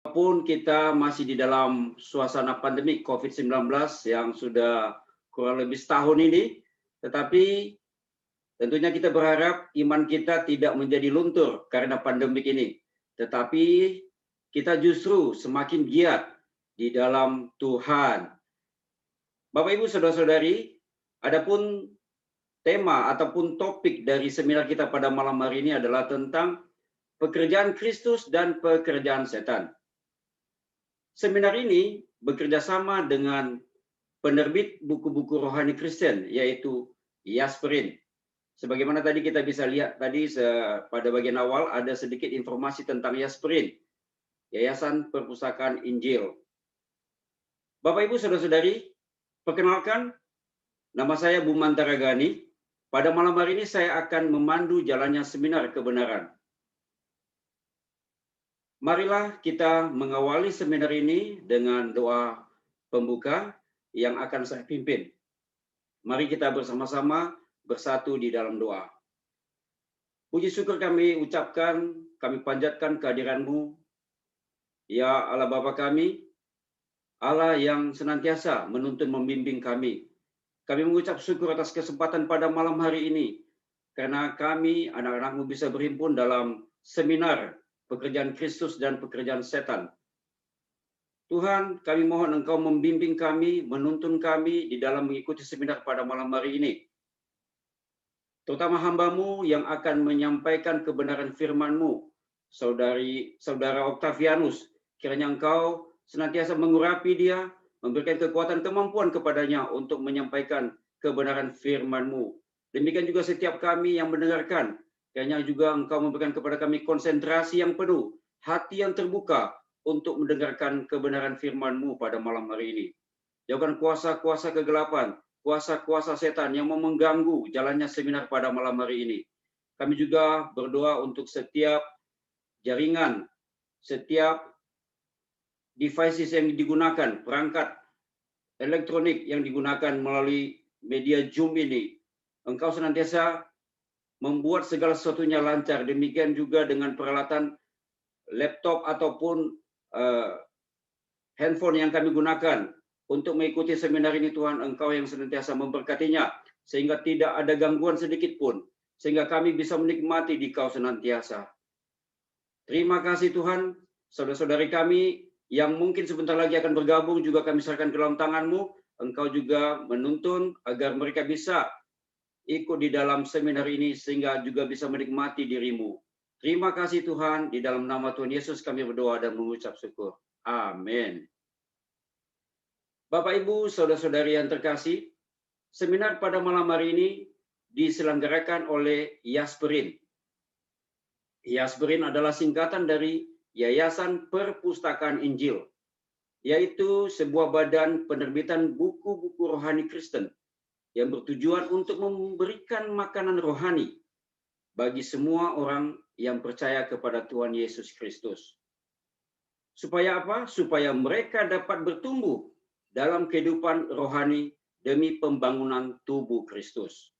Walaupun kita masih di dalam suasana pandemi COVID-19 yang sudah kurang lebih setahun ini, tetapi tentunya kita berharap iman kita tidak menjadi luntur karena pandemik ini, tetapi kita justru semakin giat di dalam Tuhan. Bapak Ibu Saudara-saudari, adapun tema ataupun topik dari seminar kita pada malam hari ini adalah tentang pekerjaan Kristus dan pekerjaan setan. Seminar ini bekerja sama dengan penerbit buku-buku rohani Kristen, yaitu Yasmerin. Sebagaimana tadi kita bisa lihat tadi pada bagian awal ada sedikit informasi tentang Yasmerin, Yayasan Perpustakaan Injil. Bapak Ibu Saudara-saudari, perkenalkan, nama saya Bumantara Gani. Pada malam hari ini saya akan memandu jalannya seminar kebenaran. Marilah kita mengawali seminar ini dengan doa pembuka yang akan saya pimpin. Mari kita bersama-sama bersatu di dalam doa. Puji syukur kami ucapkan, kami panjatkan kehadiran-Mu, ya Allah Bapa kami, Allah yang senantiasa menuntun membimbing kami. Kami mengucap syukur atas kesempatan pada malam hari ini, karena kami, anak-anak-Mu, bisa berhimpun dalam seminar pekerjaan Kristus dan pekerjaan setan. Tuhan, kami mohon Engkau membimbing kami, menuntun kami di dalam mengikuti seminar pada malam hari ini. Terutama hamba-Mu yang akan menyampaikan kebenaran firman-Mu, Saudara Octavianus, kiranya Engkau senantiasa mengurapi dia, memberikan kekuatan kemampuan kepadanya untuk menyampaikan kebenaran firman-Mu. Demikian juga setiap kami yang mendengarkan, kiranya juga Engkau memberikan kepada kami konsentrasi yang penuh, hati yang terbuka untuk mendengarkan kebenaran firman-Mu pada malam hari ini. Jauhkan kuasa-kuasa kegelapan, kuasa-kuasa setan yang mau mengganggu jalannya seminar pada malam hari ini. Kami juga berdoa untuk setiap jaringan, setiap devices yang digunakan, perangkat elektronik yang digunakan melalui media Zoom ini. Engkau senantiasa membuat segala sesuatunya lancar. Demikian juga dengan peralatan laptop ataupun handphone yang kami gunakan untuk mengikuti seminar ini. Tuhan, Engkau yang senantiasa memberkatinya, sehingga tidak ada gangguan sedikit pun, sehingga kami bisa menikmati di Kau senantiasa. Terima kasih Tuhan, saudara-saudari kami yang mungkin sebentar lagi akan bergabung juga kami serahkan ke dalam tangan-Mu. Engkau juga menuntun agar mereka bisa ikut di dalam seminar ini sehingga juga bisa menikmati diri-Mu. Terima kasih Tuhan, di dalam nama Tuhan Yesus kami berdoa dan mengucap syukur. Amin. Bapak Ibu, saudara-saudari yang terkasih, seminar pada malam hari ini diselenggarakan oleh Yasmerin. Yasmerin adalah singkatan dari Yayasan Perpustakaan Injil, yaitu sebuah badan penerbitan buku-buku rohani Kristen yang bertujuan untuk memberikan makanan rohani bagi semua orang yang percaya kepada Tuhan Yesus Kristus. Supaya apa? Supaya mereka dapat bertumbuh dalam kehidupan rohani demi pembangunan tubuh Kristus.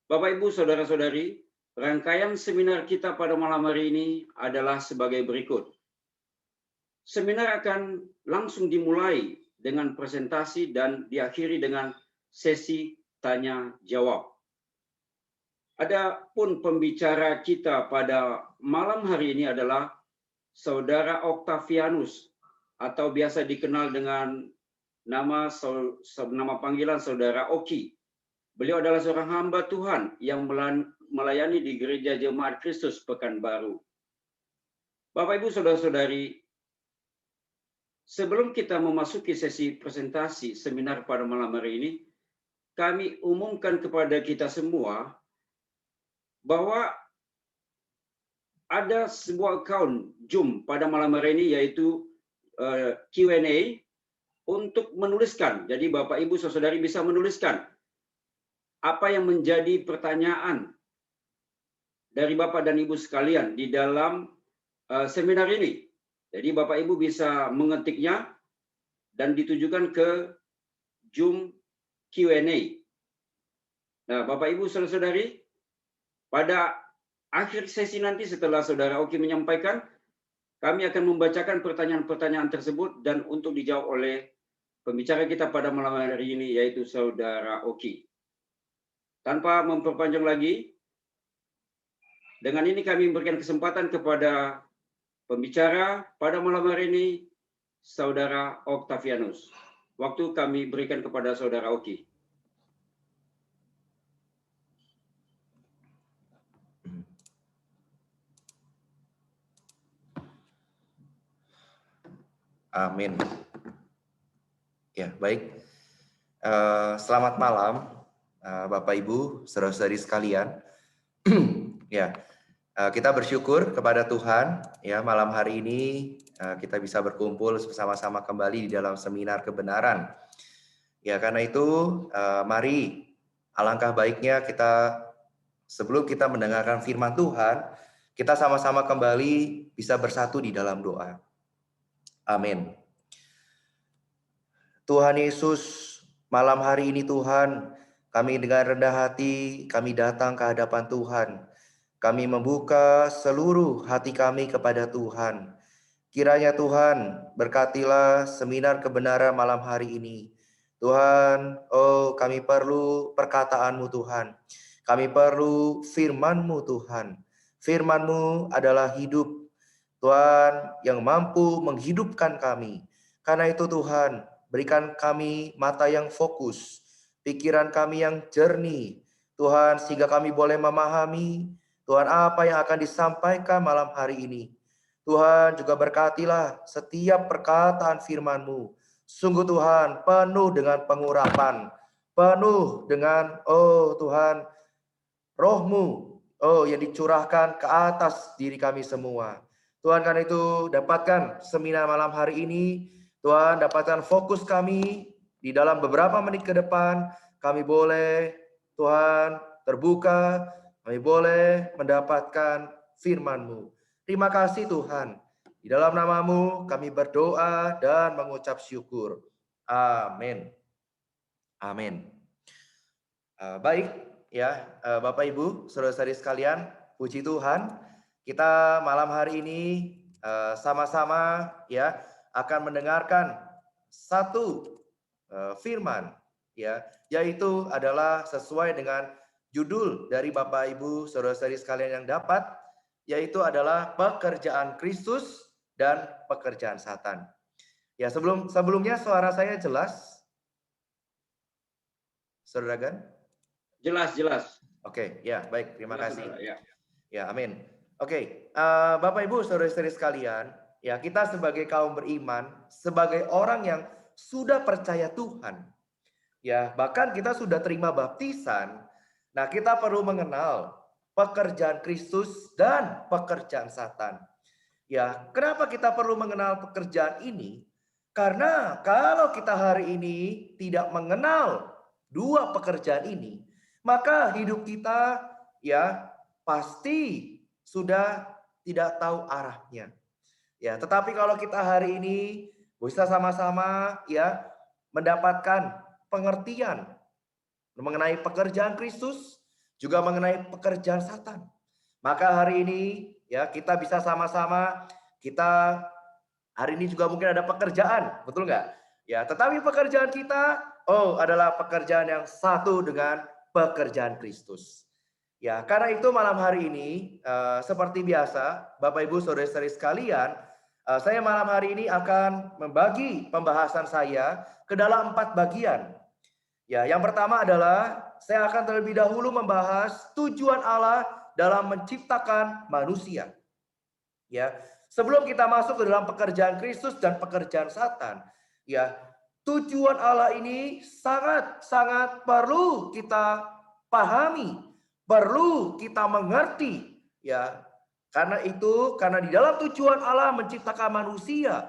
Bapak, Ibu, saudara-saudari, rangkaian seminar kita pada malam hari ini adalah sebagai berikut. Seminar akan langsung dimulai dengan presentasi dan diakhiri dengan sesi tanya jawab. Adapun pembicara kita pada malam hari ini adalah Saudara Octavianus, atau biasa dikenal dengan nama panggilan Saudara Oki. Beliau adalah seorang hamba Tuhan yang melayani di Gereja Jemaat Kristus Pekanbaru. Bapak, Ibu, saudara-saudari, sebelum kita memasuki sesi presentasi seminar pada malam hari ini, kami umumkan kepada kita semua bahwa ada sebuah account Zoom pada malam hari ini, yaitu Q&A untuk menuliskan. Jadi Bapak, Ibu, saudari bisa menuliskan apa yang menjadi pertanyaan dari Bapak dan Ibu sekalian di dalam seminar ini. Jadi Bapak Ibu bisa mengetiknya dan ditujukan ke Zoom Q&A. Nah, Bapak Ibu saudara-saudari, pada akhir sesi nanti setelah Saudara Oki menyampaikan, Kami akan membacakan pertanyaan-pertanyaan tersebut dan untuk dijawab oleh pembicara kita pada malam hari ini, yaitu Saudara Oki. Tanpa memperpanjang lagi, dengan ini kami memberikan kesempatan kepada pembicara pada malam hari ini, Saudara Octavianus. Waktu kami berikan kepada Saudara Oki. Amin. Ya, baik. Selamat malam, Bapak Ibu, saudara-saudari sekalian. Ya, kita bersyukur kepada Tuhan. Ya, malam hari ini kita bisa berkumpul bersama-sama kembali di dalam seminar kebenaran. Ya, karena itu, mari alangkah baiknya kita sebelum kita mendengarkan firman Tuhan, kita sama-sama kembali bisa bersatu di dalam doa. Amin. Tuhan Yesus, malam hari ini Tuhan, kami dengan rendah hati, kami datang ke hadapan Tuhan. Kami membuka seluruh hati kami kepada Tuhan. Kiranya Tuhan berkatilah seminar kebenaran malam hari ini. Tuhan, oh kami perlu perkataan-Mu Tuhan. Kami perlu firman-Mu Tuhan. Firman-Mu adalah hidup. Tuhan yang mampu menghidupkan kami. Karena itu Tuhan, berikan kami mata yang fokus, pikiran kami yang jernih. Tuhan, sehingga kami boleh memahami, Tuhan, apa yang akan disampaikan malam hari ini. Tuhan juga berkatilah setiap perkataan firman-Mu. Sungguh Tuhan, penuh dengan pengurapan, penuh dengan, oh Tuhan, Roh-Mu, oh yang dicurahkan ke atas diri kami semua. Tuhan, karena itu dapatkan seminar malam hari ini, Tuhan dapatkan fokus kami di dalam beberapa menit ke depan, kami boleh Tuhan terbuka, kami boleh mendapatkan firman-Mu. Terima kasih Tuhan, di dalam nama-Mu kami berdoa dan mengucap syukur. Amin. Amin. Baik ya, Bapak Ibu, saudara-saudari sekalian, puji Tuhan, kita malam hari ini sama-sama ya akan mendengarkan satu firman ya, yaitu adalah sesuai dengan judul dari Bapak Ibu, saudara-saudari sekalian yang dapat, yaitu adalah pekerjaan Kristus dan pekerjaan Satan. Ya, sebelumnya suara saya jelas, Saudara Gan? Jelas. Oke, ya baik, terima kasih. Ya, amin. Oke, Bapak Ibu, saudara-saudari sekalian, ya kita sebagai kaum beriman, sebagai orang yang sudah percaya Tuhan, ya bahkan kita sudah terima baptisan, nah kita perlu mengenal pekerjaan Kristus dan pekerjaan Satan. Ya, kenapa kita perlu mengenal pekerjaan ini? Karena kalau kita hari ini tidak mengenal dua pekerjaan ini, maka hidup kita ya pasti sudah tidak tahu arahnya. Ya, tetapi kalau kita hari ini bisa sama-sama ya mendapatkan pengertian mengenai pekerjaan Kristus, juga mengenai pekerjaan Satan. Maka hari ini ya kita bisa sama-sama, kita hari ini juga mungkin ada pekerjaan, betul nggak? Ya, tetapi pekerjaan kita adalah pekerjaan yang satu dengan pekerjaan Kristus. Ya, karena itu malam hari ini seperti biasa, Bapak Ibu Saudara-saudari sekalian, saya malam hari ini akan membagi pembahasan saya ke dalam 4 bagian. Ya, yang pertama adalah saya akan terlebih dahulu membahas tujuan Allah dalam menciptakan manusia. Ya, sebelum kita masuk ke dalam pekerjaan Kristus dan pekerjaan Satan, ya, tujuan Allah ini sangat perlu kita pahami, perlu kita mengerti, ya. Karena di dalam tujuan Allah menciptakan manusia,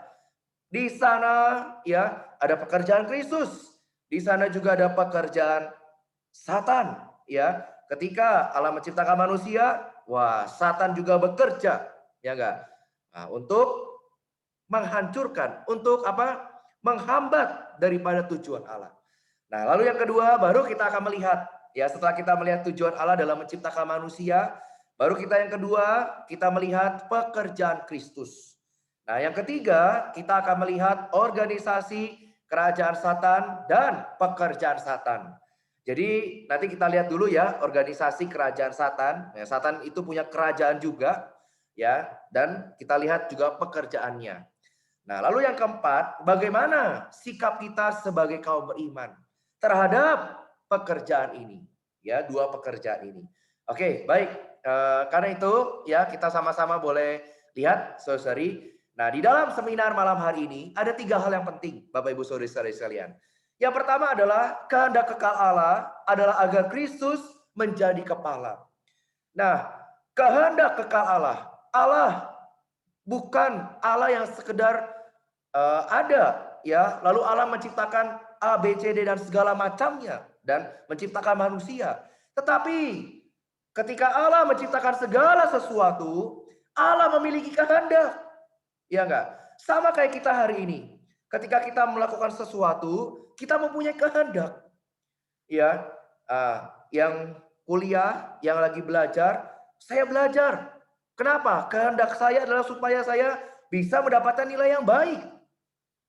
di sana ya ada pekerjaan Kristus, di sana juga ada pekerjaan Satan, ya. Ketika Allah menciptakan manusia, wah, Satan juga bekerja, ya enggak? Nah, untuk menghancurkan, untuk apa? Menghambat daripada tujuan Allah. Nah, lalu yang kedua baru kita akan melihat, ya setelah kita melihat tujuan Allah dalam menciptakan manusia, baru kita yang kedua kita melihat pekerjaan Kristus. Nah, yang ketiga, kita akan melihat organisasi kerajaan Satan dan pekerjaan Satan. Jadi nanti kita lihat dulu ya organisasi kerajaan Satan. Ya, Satan itu punya kerajaan juga, ya, dan kita lihat juga pekerjaannya. Nah, lalu yang keempat, bagaimana sikap kita sebagai kaum beriman terhadap pekerjaan ini? Ya, dua pekerjaan ini. Oke, baik. Karena itu ya kita sama-sama boleh lihat, saudari. Nah, di dalam seminar malam hari ini ada 3 hal yang penting, Bapak Ibu Saudari sekalian. Yang pertama adalah kehendak kekal Allah adalah agar Kristus menjadi kepala. Nah, kehendak kekal Allah bukan Allah yang sekedar ada ya, lalu Allah menciptakan A, B, C, D dan segala macamnya dan menciptakan manusia. Tetapi ketika Allah menciptakan segala sesuatu, Allah memiliki kehendak. Ya enggak? Sama kayak kita hari ini. Ketika kita melakukan sesuatu, kita mempunyai kehendak. Ya, yang kuliah, yang lagi belajar, saya belajar. Kenapa? Kehendak saya adalah supaya saya bisa mendapatkan nilai yang baik.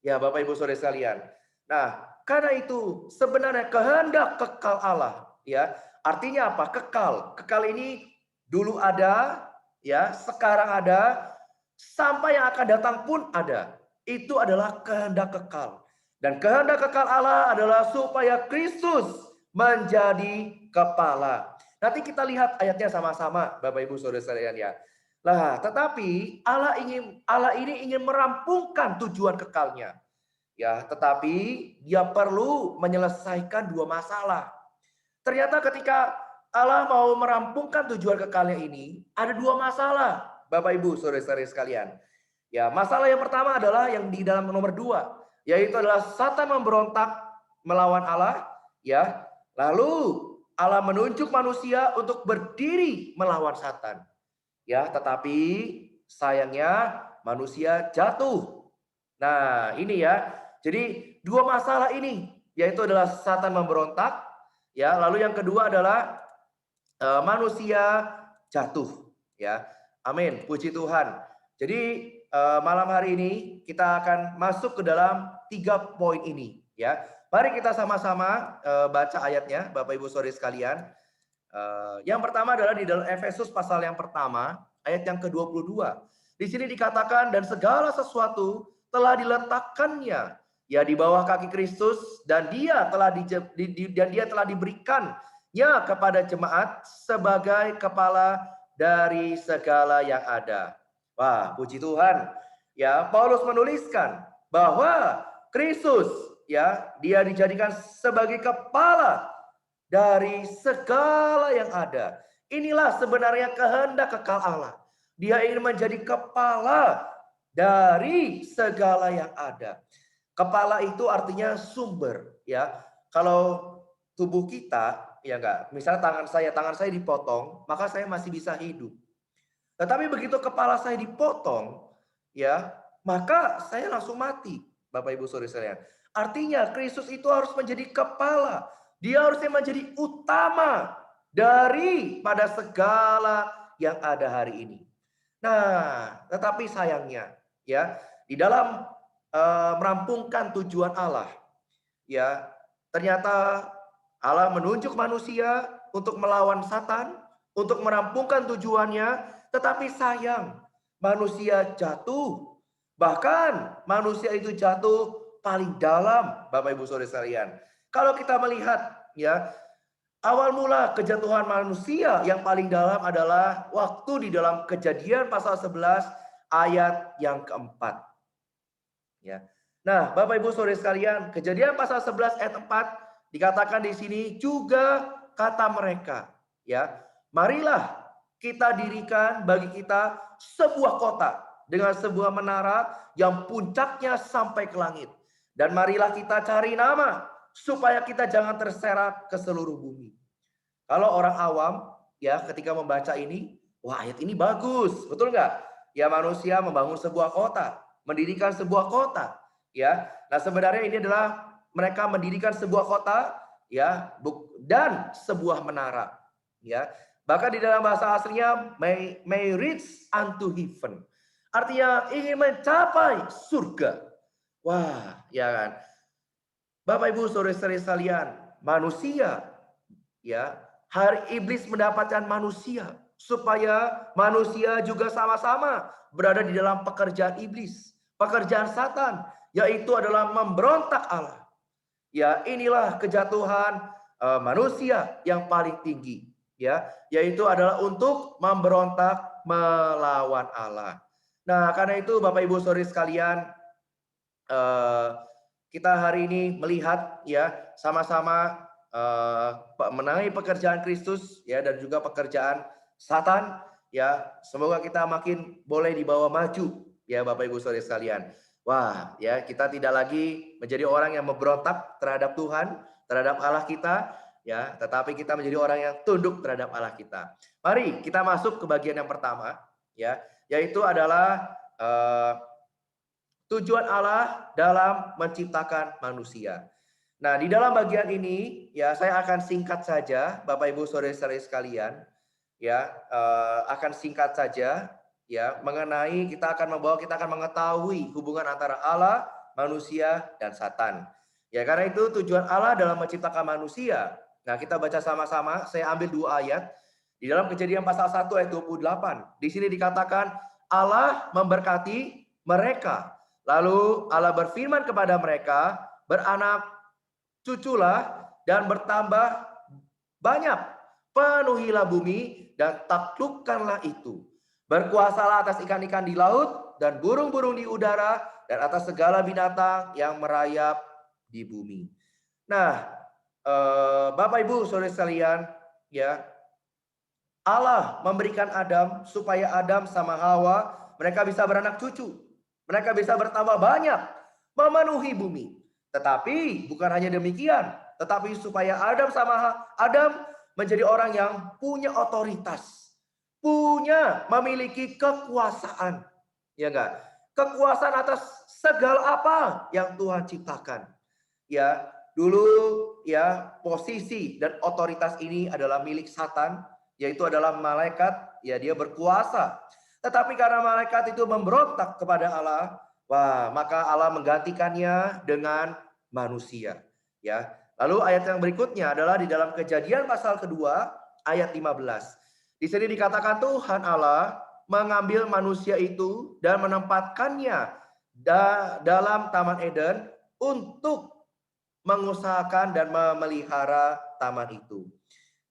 Ya, Bapak Ibu Saudara sekalian. Nah, karena itu sebenarnya kehendak kekal Allah, ya. Artinya apa? Kekal. Kekal ini dulu ada, ya, sekarang ada, sampai yang akan datang pun ada. Itu adalah kehendak kekal. Dan kehendak kekal Allah adalah supaya Kristus menjadi kepala. Nanti kita lihat ayatnya sama-sama, Bapak Ibu Saudara sekalian ya. Lah, tetapi Allah ini ingin merampungkan tujuan kekalnya. Ya, tetapi dia perlu menyelesaikan 2 masalah. Ternyata ketika Allah mau merampungkan tujuan kekalnya ini, ada 2 masalah, Bapak Ibu, saudara-saudari sekalian. Ya, masalah yang pertama adalah yang di dalam nomor 2, yaitu adalah Satan memberontak melawan Allah, ya. Lalu Allah menunjuk manusia untuk berdiri melawan Satan. Ya, tetapi sayangnya manusia jatuh. Nah, ini ya. Jadi 2 masalah ini, yaitu adalah Satan memberontak, ya. Lalu yang kedua adalah manusia jatuh, ya. Amin. Puji Tuhan. Jadi malam hari ini kita akan masuk ke dalam 3 poin ini, ya. Mari kita sama-sama baca ayatnya, Bapak Ibu Saudari sekalian. Yang pertama adalah di dalam Efesus pasal yang pertama, ayat yang ke-22. Di sini dikatakan, dan segala sesuatu telah diletakkannya ya di bawah kaki Kristus, dan dia telah diberikannya kepada jemaat sebagai kepala dari segala yang ada. Wah, puji Tuhan. Ya, Paulus menuliskan bahwa Kristus ya, dia dijadikan sebagai kepala dari segala yang ada. Inilah sebenarnya kehendak kekal Allah. Dia ingin menjadi kepala dari segala yang ada. Kepala itu artinya sumber, ya. Kalau tubuh kita, ya enggak, misalnya tangan saya dipotong, maka saya masih bisa hidup. Tetapi begitu kepala saya dipotong, ya, maka saya langsung mati, Bapak Ibu Saudara sekalian. Artinya Kristus itu harus menjadi kepala. Dia harusnya menjadi utama daripada segala yang ada hari ini. Nah, tetapi sayangnya, ya, di dalam merampungkan tujuan Allah, ya, ternyata Allah menunjuk manusia untuk melawan Satan, untuk merampungkan tujuannya, tetapi sayang, manusia jatuh. Bahkan manusia itu jatuh paling dalam, Bapak Ibu Saudara sekalian. Kalau kita melihat ya, awal mula kejatuhan manusia yang paling dalam adalah waktu di dalam Kejadian pasal 11 ayat yang keempat. Ya. Nah, Bapak Ibu Saudara sekalian, Kejadian pasal 11 ayat 4 dikatakan di sini juga kata mereka, ya, marilah kita dirikan bagi kita sebuah kota dengan sebuah menara yang puncaknya sampai ke langit. Dan marilah kita cari nama supaya kita jangan terserak ke seluruh bumi. Kalau orang awam ya ketika membaca ini, wah ayat ini bagus, betul nggak? Ya manusia membangun sebuah kota, mendirikan sebuah kota, ya. Nah sebenarnya ini adalah mereka mendirikan sebuah kota, ya, dan sebuah menara, ya. Bahkan di dalam bahasa aslinya may reach unto heaven. Artinya ingin mencapai surga. Wah, ya kan. Bapak Ibu saudara-saudari sekalian, manusia ya, hari iblis mendapatkan manusia supaya manusia juga sama-sama berada di dalam pekerjaan iblis, pekerjaan Satan, yaitu adalah memberontak Allah. Ya, inilah kejatuhan manusia yang paling tinggi, ya, yaitu adalah untuk memberontak melawan Allah. Nah, karena itu Bapak Ibu saudari sekalian, kita hari ini melihat ya sama-sama mengenai pekerjaan Kristus ya dan juga pekerjaan Satan ya. Semoga kita makin boleh dibawa maju ya Bapak Ibu saudara sekalian. Wah, ya kita tidak lagi menjadi orang yang memberontak terhadap Tuhan, terhadap Allah kita ya, tetapi kita menjadi orang yang tunduk terhadap Allah kita. Mari kita masuk ke bagian yang pertama ya, yaitu adalah tujuan Allah dalam menciptakan manusia. Nah, di dalam bagian ini ya saya akan singkat saja Bapak Ibu saudara-saudari sekalian ya, akan singkat saja ya mengenai kita akan mengetahui hubungan antara Allah, manusia dan Satan. Ya, karena itu tujuan Allah dalam menciptakan manusia. Nah, kita baca sama-sama, saya ambil 2 ayat di dalam Kejadian pasal 1 ayat 28. Di sini dikatakan Allah memberkati mereka. Lalu Allah berfirman kepada mereka, beranak cuculah dan bertambah banyak. Penuhilah bumi dan taklukkanlah itu. Berkuasalah atas ikan-ikan di laut dan burung-burung di udara dan atas segala binatang yang merayap di bumi. Nah, Bapak Ibu saudara sekalian, ya, Allah memberikan Adam supaya Adam sama Hawa mereka bisa beranak cucu. Mereka bisa bertambah banyak, memenuhi bumi. Tetapi bukan hanya demikian, tetapi supaya Adam menjadi orang yang punya otoritas, memiliki kekuasaan, ya enggak? Kekuasaan atas segala apa yang Tuhan ciptakan. Ya, dulu ya posisi dan otoritas ini adalah milik Satan, yaitu adalah malaikat, ya dia berkuasa. Tetapi karena malaikat itu memberontak kepada Allah, wah, maka Allah menggantikannya dengan manusia. Ya. Lalu ayat yang berikutnya adalah di dalam Kejadian pasal kedua ayat 15. Di sini dikatakan Tuhan Allah mengambil manusia itu dan menempatkannya dalam Taman Eden untuk mengusahakan dan memelihara taman itu.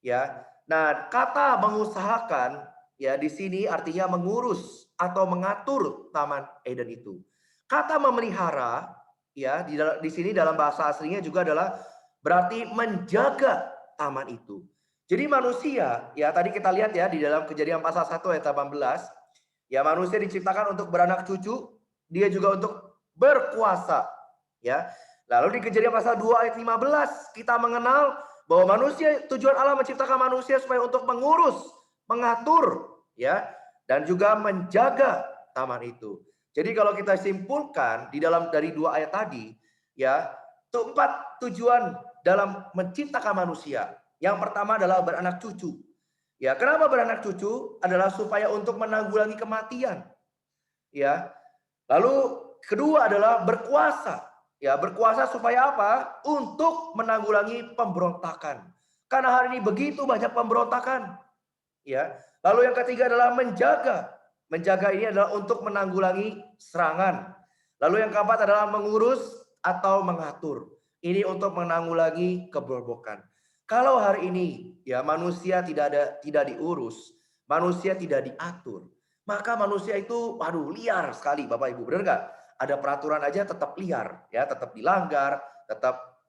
Ya. Nah, kata mengusahakan ya di sini artinya mengurus atau mengatur Taman Eden itu. Kata memelihara ya di sini dalam bahasa aslinya juga adalah berarti menjaga taman itu. Jadi manusia ya tadi kita lihat ya di dalam Kejadian pasal 1 ayat 18 ya manusia diciptakan untuk beranak cucu, dia juga untuk berkuasa ya. Lalu di Kejadian pasal 2 ayat 15 kita mengenal bahwa tujuan Allah menciptakan manusia supaya untuk mengurus, mengatur ya dan juga menjaga taman itu. Jadi kalau kita simpulkan dari 2 ayat tadi ya, 4 tujuan dalam menciptakan manusia. Yang pertama adalah beranak cucu. Ya, kenapa beranak cucu? Adalah supaya untuk menanggulangi kematian. Ya. Lalu kedua adalah berkuasa. Ya, berkuasa supaya apa? Untuk menanggulangi pemberontakan. Karena hari ini begitu banyak pemberontakan. Ya. Lalu yang ketiga adalah menjaga. Menjaga ini adalah untuk menanggulangi serangan. Lalu yang keempat adalah mengurus atau mengatur. Ini untuk menanggulangi keberobokan. Kalau hari ini ya manusia tidak diurus, manusia tidak diatur, maka manusia itu liar sekali Bapak Ibu. Benar nggak? Ada peraturan aja tetap liar, ya tetap dilanggar, tetap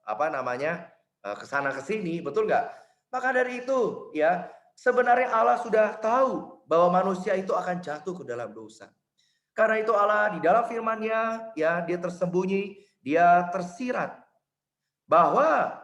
kesana kesini, betul nggak? Maka dari itu ya sebenarnya Allah sudah tahu bahwa manusia itu akan jatuh ke dalam dosa. Karena itu Allah di dalam firman-Nya ya dia tersembunyi, dia tersirat bahwa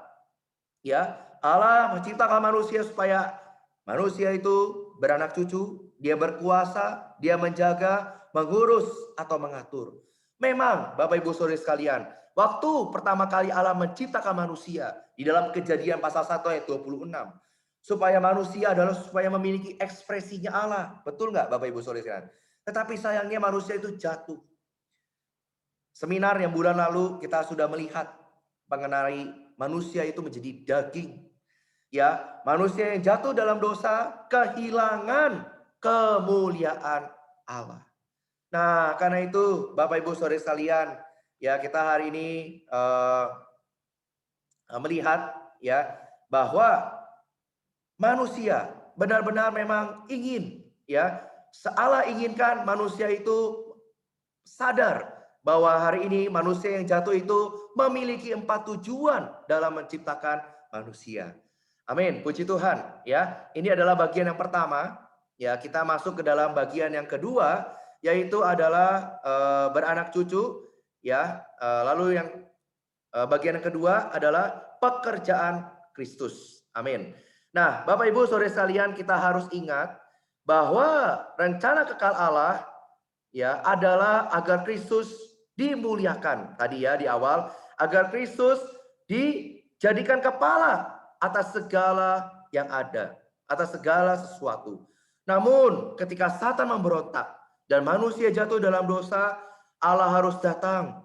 ya Allah menciptakan manusia supaya manusia itu beranak cucu, dia berkuasa, dia menjaga, mengurus atau mengatur. Memang Bapak Ibu Saudara sekalian, waktu pertama kali Allah menciptakan manusia di dalam Kejadian pasal 1 ayat 26, supaya manusia adalah supaya memiliki ekspresinya Allah. Betul nggak Bapak Ibu Saudara sekalian? Tetapi sayangnya manusia itu jatuh. Seminar yang bulan lalu kita sudah melihat mengenai manusia itu menjadi daging. Ya, manusia yang jatuh dalam dosa kehilangan kemuliaan Allah. Nah, karena itu Bapak Ibu Saudara sekalian, ya kita hari ini melihat ya bahwa manusia benar-benar memang ingin, ya Allah inginkan manusia itu sadar bahwa hari ini manusia yang jatuh itu memiliki 4 tujuan dalam menciptakan manusia. Amin, puji Tuhan. Ya, ini adalah bagian yang pertama. Ya, kita masuk ke dalam bagian yang kedua, yaitu adalah beranak cucu. Ya, lalu yang bagian yang kedua adalah pekerjaan Kristus. Amin. Nah, Bapak Ibu Saudara sekalian, kita harus ingat bahwa rencana kekal Allah ya adalah agar Kristus dimuliakan. Tadi ya di awal, agar Kristus dijadikan kepala atas segala yang ada, atas segala sesuatu. Namun ketika Satan memberontak dan manusia jatuh dalam dosa, Allah harus datang.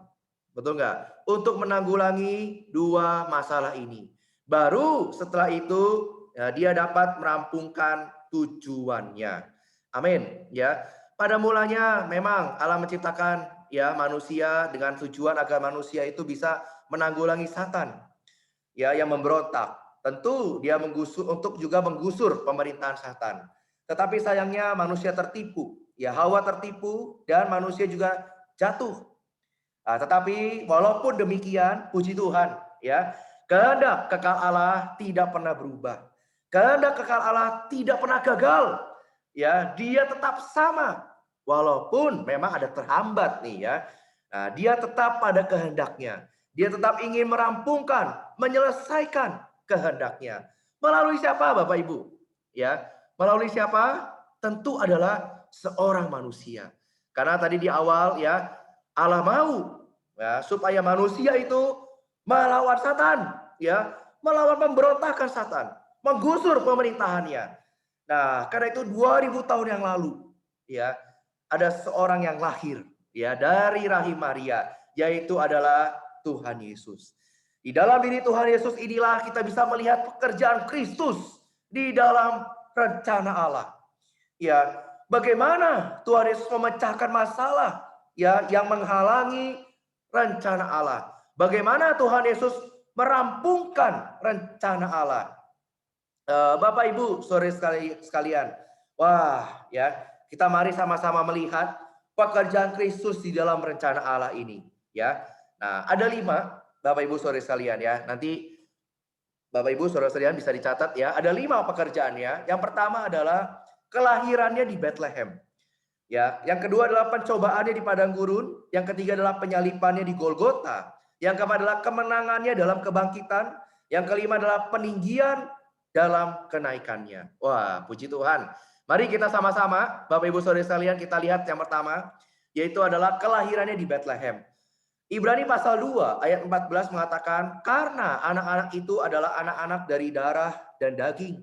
Betul nggak? Untuk menanggulangi dua masalah ini. Baru setelah itu ya, dia dapat merampungkan tujuannya. Amin. Ya. Pada mulanya memang Allah menciptakan ya manusia dengan tujuan agar manusia itu bisa menanggulangi Satan ya yang memberontak. Tentu dia untuk juga menggusur pemerintahan Satan. Tetapi sayangnya manusia tertipu, ya Hawa tertipu dan manusia juga jatuh. Nah, tetapi walaupun demikian, puji Tuhan, ya kehendak kekal Allah tidak pernah berubah. Kehendak kekal Allah tidak pernah gagal. Ya, dia tetap sama. Walaupun memang ada terhambat nih ya. Nah, dia tetap pada kehendaknya. Dia tetap ingin merampungkan, menyelesaikan kehendaknya. Melalui siapa Bapak Ibu? Ya, melalui siapa? Tentu adalah seorang manusia. Karena tadi di awal ya, Allah mau ya, supaya manusia itu melawan Satan, ya, melawan pemberontakan Satan, menggusur pemerintahannya. Nah, karena itu 2000 tahun yang lalu, ya, ada seorang yang lahir, ya, dari rahim Maria, yaitu adalah Tuhan Yesus. Di dalam diri Tuhan Yesus inilah kita bisa melihat pekerjaan Kristus di dalam rencana Allah. Ya, bagaimana Tuhan Yesus memecahkan masalah ya yang menghalangi rencana Allah. Bagaimana Tuhan Yesus merampungkan rencana Allah. Bapak Ibu, sore sekalian. Wah, ya, kita mari sama-sama melihat pekerjaan Kristus di dalam rencana Allah ini, ya. Nah, ada 5 Bapak Ibu sore sekalian ya. Nanti Bapak Ibu sore sekalian bisa dicatat ya. Ada 5 pekerjaannya. Yang pertama adalah kelahirannya di Bethlehem. Ya, yang kedua adalah pencobaannya di padang gurun, yang ketiga adalah penyalipannya di Golgota, yang keempat adalah kemenangannya dalam kebangkitan, yang kelima adalah peninggian dalam kenaikannya. Wah, puji Tuhan. Mari kita sama-sama, Bapak Ibu Saudara sekalian, kita lihat yang pertama, yaitu adalah kelahirannya di Bethlehem. Ibrani pasal 2 ayat 14 mengatakan, karena anak-anak itu adalah anak-anak dari darah dan daging,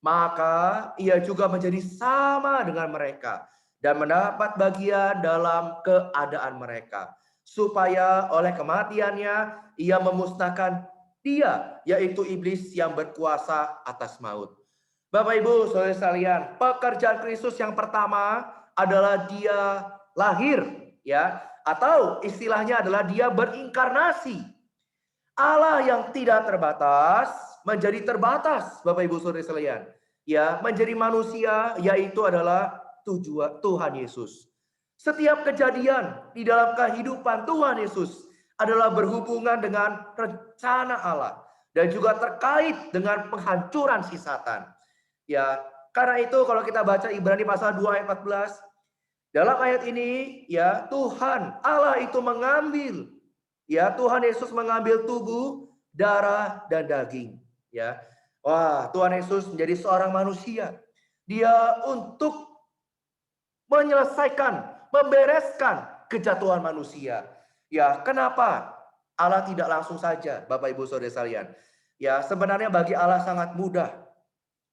maka ia juga menjadi sama dengan mereka dan mendapat bagian dalam keadaan mereka, supaya oleh kematiannya ia memusnahkan dia, yaitu iblis yang berkuasa atas maut. Bapak Ibu saudara sekalian, pekerjaan Kristus yang pertama adalah dia lahir, ya, atau istilahnya adalah dia berinkarnasi. Allah yang tidak terbatas menjadi terbatas, Bapak Ibu saudara sekalian, ya, menjadi manusia, yaitu adalah Tuhan Yesus. Setiap kejadian di dalam kehidupan Tuhan Yesus adalah berhubungan dengan rencana Allah dan juga terkait dengan penghancuran si Satan. Ya, karena itu kalau kita baca Ibrani pasal 2 ayat 14, dalam ayat ini ya Tuhan Allah itu mengambil, ya Tuhan Yesus mengambil tubuh, darah dan daging, ya. Wah, Tuhan Yesus menjadi seorang manusia. Dia untuk menyelesaikan, membereskan kejatuhan manusia. Ya, kenapa Allah tidak langsung saja, Bapak Ibu Saudara sekalian? Ya, sebenarnya bagi Allah sangat mudah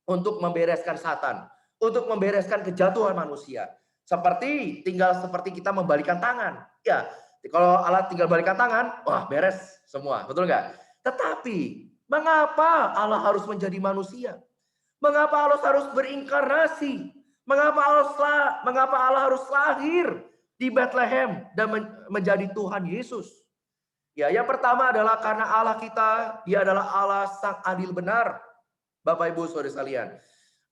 untuk membereskan Satan, untuk membereskan kejatuhan manusia. seperti kita membalikan tangan. Ya, kalau Allah tinggal balikan tangan, wah beres semua, betul nggak? Tetapi mengapa Allah harus menjadi manusia? Mengapa Allah harus berinkarnasi? Mengapa Allah harus lahir di Bethlehem dan menjadi Tuhan Yesus? Ya, yang pertama adalah karena Allah kita, Dia adalah Allah sang adil benar. Bapak Ibu Saudara sekalian,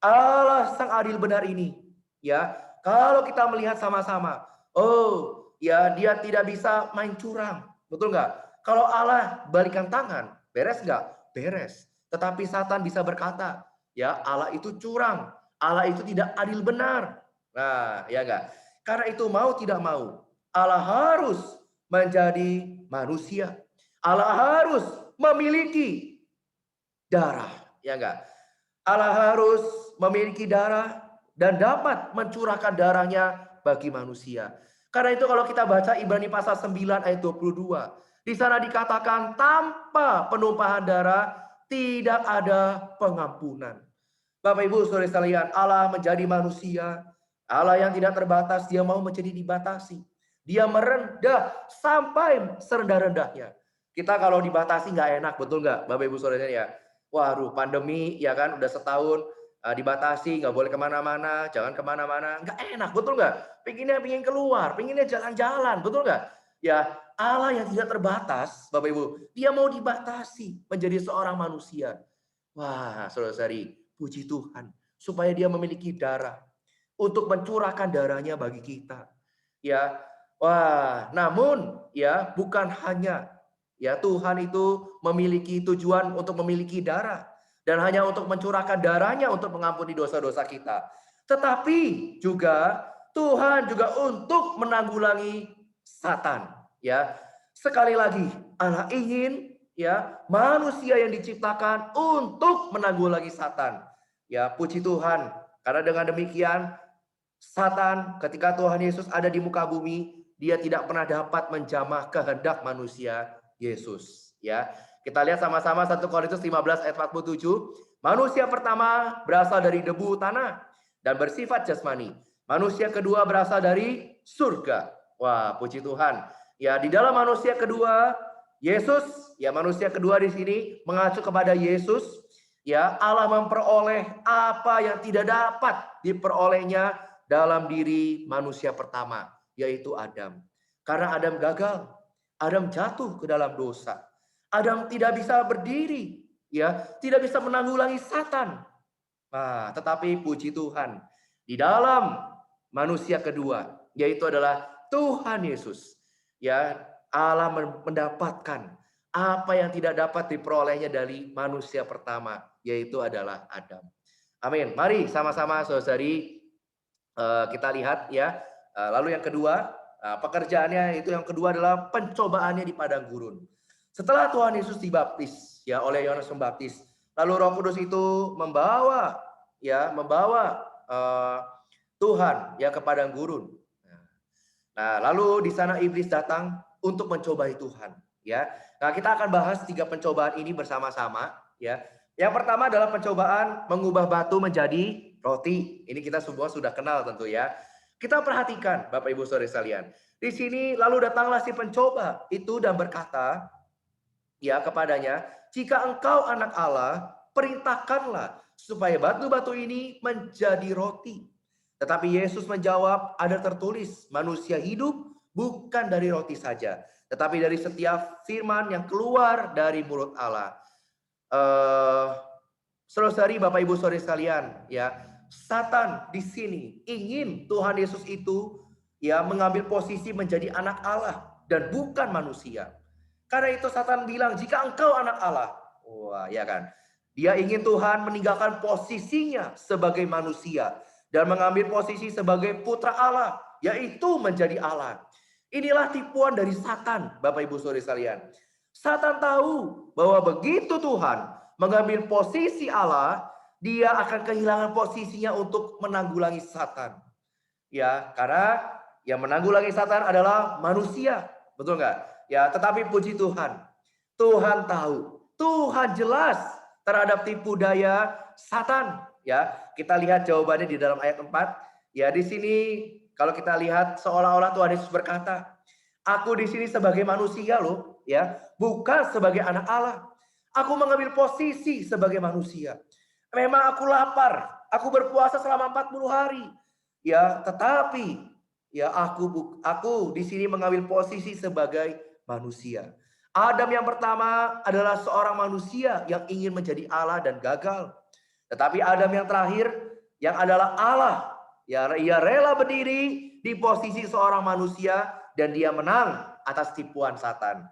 Allah sang adil benar ini, ya, kalau kita melihat sama-sama, oh, ya Dia tidak bisa main curang, betul nggak? Kalau Allah balikan tangan, beres nggak? Beres. Tetapi Satan bisa berkata, ya Allah itu curang, Allah itu tidak adil benar. Nah, ya nggak? Karena itu mau tidak mau, Allah harus menjadi manusia. Allah harus memiliki darah, ya enggak? Allah harus memiliki darah dan dapat mencurahkan darahnya bagi manusia. Karena itu kalau kita baca Ibrani pasal 9 ayat 22, di sana dikatakan tanpa penumpahan darah tidak ada pengampunan. Bapak Ibu Saudara sekalian, Allah menjadi manusia, Allah yang tidak terbatas, Dia mau menjadi dibatasi. Dia merendah sampai serendah-rendahnya. Kita kalau dibatasi nggak enak, betul nggak Bapak Ibu Saudara ya? Waduh, pandemi ya kan udah setahun dibatasi, nggak boleh kemana-mana, jangan kemana-mana, nggak enak, betul nggak? Pingin keluar, pinginnya jalan-jalan, betul nggak? Ya, Allah yang tidak terbatas, Bapak Ibu, Dia mau dibatasi menjadi seorang manusia. Wah, saudara-saudari, puji Tuhan supaya Dia memiliki darah untuk mencurahkan darahnya bagi kita. Ya, wah, namun ya bukan hanya ya Tuhan itu memiliki tujuan untuk memiliki darah dan hanya untuk mencurahkan darahnya untuk mengampuni dosa-dosa kita. Tetapi juga Tuhan juga untuk menanggulangi Satan, ya. Sekali lagi Allah ingin ya manusia yang diciptakan untuk menanggulangi Satan. Ya, puji Tuhan. Karena dengan demikian Satan ketika Tuhan Yesus ada di muka bumi, dia tidak pernah dapat menjamah kehendak manusia Yesus. Ya, kita lihat sama-sama 1 Korintus 15 ayat 47. Manusia pertama berasal dari debu tanah dan bersifat jasmani. Manusia kedua berasal dari surga. Wah, puji Tuhan. Ya, di dalam manusia kedua, Yesus, ya manusia kedua di sini mengacu kepada Yesus. Ya, Allah memperoleh apa yang tidak dapat diperolehnya dalam diri manusia pertama, yaitu Adam. Karena Adam gagal, Adam jatuh ke dalam dosa. Adam tidak bisa berdiri, ya, tidak bisa menanggulangi Satan. Nah, tetapi puji Tuhan, di dalam manusia kedua, yaitu adalah Tuhan Yesus, ya, Allah mendapatkan apa yang tidak dapat diperolehnya dari manusia pertama, yaitu adalah Adam. Amin. Mari sama-sama saudari kita lihat ya. Lalu yang kedua, pekerjaannya itu yang kedua adalah pencobaannya di padang gurun. Setelah Tuhan Yesus dibaptis ya oleh Yohanes Pembaptis, lalu Roh Kudus itu membawa Tuhan ya ke padang gurun. Nah, lalu di sana iblis datang untuk mencobai Tuhan ya. Nah, kita akan bahas 3 pencobaan ini bersama-sama ya. Yang pertama adalah pencobaan mengubah batu menjadi roti. Ini kita semua sudah kenal tentu ya. Kita perhatikan Bapak Ibu Saudara sekalian. Di sini lalu datanglah si pencoba itu dan berkata ya kepadanya, "Jika engkau anak Allah, perintahkanlah supaya batu-batu ini menjadi roti." Tetapi Yesus menjawab, "Ada tertulis, manusia hidup bukan dari roti saja, tetapi dari setiap firman yang keluar dari mulut Allah." Saudari Bapak Ibu Saudara sekalian, ya, Satan di sini ingin Tuhan Yesus itu ya mengambil posisi menjadi anak Allah dan bukan manusia. Karena itu Satan bilang, "Jika engkau anak Allah." Wah, ya kan? Dia ingin Tuhan meninggalkan posisinya sebagai manusia dan mengambil posisi sebagai putra Allah, yaitu menjadi Allah. Inilah tipuan dari Satan, Bapak Ibu Saudara sekalian. Satan tahu bahwa begitu Tuhan mengambil posisi Allah, dia akan kehilangan posisinya untuk menanggulangi Satan. Ya, karena yang menanggulangi Satan adalah manusia, betul nggak? Ya, tetapi puji Tuhan, Tuhan tahu, Tuhan jelas terhadap tipu daya Satan. Ya, kita lihat jawabannya di dalam ayat 4. Ya, di sini Kalau kita lihat seolah-olah Tuhan Yesus berkata, aku di sini sebagai manusia loh, ya, bukan sebagai anak Allah. Aku mengambil posisi sebagai manusia. Memang aku lapar, aku berpuasa selama 40 hari. Ya, tetapi ya aku di sini mengambil posisi sebagai manusia. Adam yang pertama adalah seorang manusia yang ingin menjadi Allah dan gagal. Tetapi Adam yang terakhir yang adalah Allah, ya ia rela berdiri di posisi seorang manusia dan dia menang atas tipuan Satan.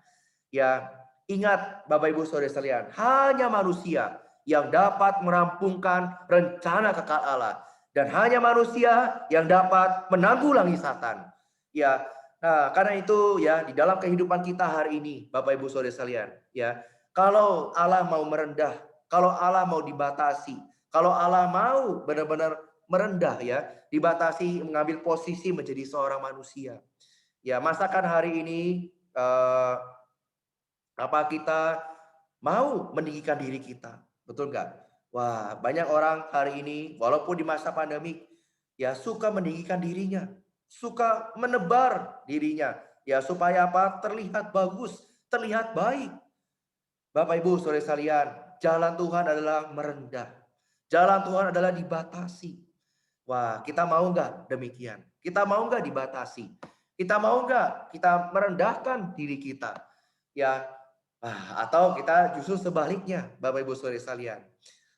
Ya, ingat Bapak Ibu Saudara sekalian, hanya manusia yang dapat merampungkan rencana kekal Allah dan hanya manusia yang dapat menanggulangi Satan. Ya, nah karena itu ya di dalam kehidupan kita hari ini Bapak Ibu Saudara sekalian, ya, kalau Allah mau merendah, kalau Allah mau dibatasi, kalau Allah mau benar-benar merendah ya, dibatasi mengambil posisi menjadi seorang manusia. Ya, masakan hari ini apa kita mau meninggikan diri kita? Betul nggak? Wah, banyak orang hari ini walaupun di masa pandemi ya suka meninggikan dirinya, suka menebar dirinya ya supaya apa? Terlihat bagus, terlihat baik. Bapak Ibu Saudara sekalian, jalan Tuhan adalah merendah. Jalan Tuhan adalah dibatasi. Wah, kita mau nggak demikian? Kita mau nggak dibatasi? Kita mau nggak kita merendahkan diri kita? Ya, atau kita justru sebaliknya, Bapak Ibu Saudara sekalian.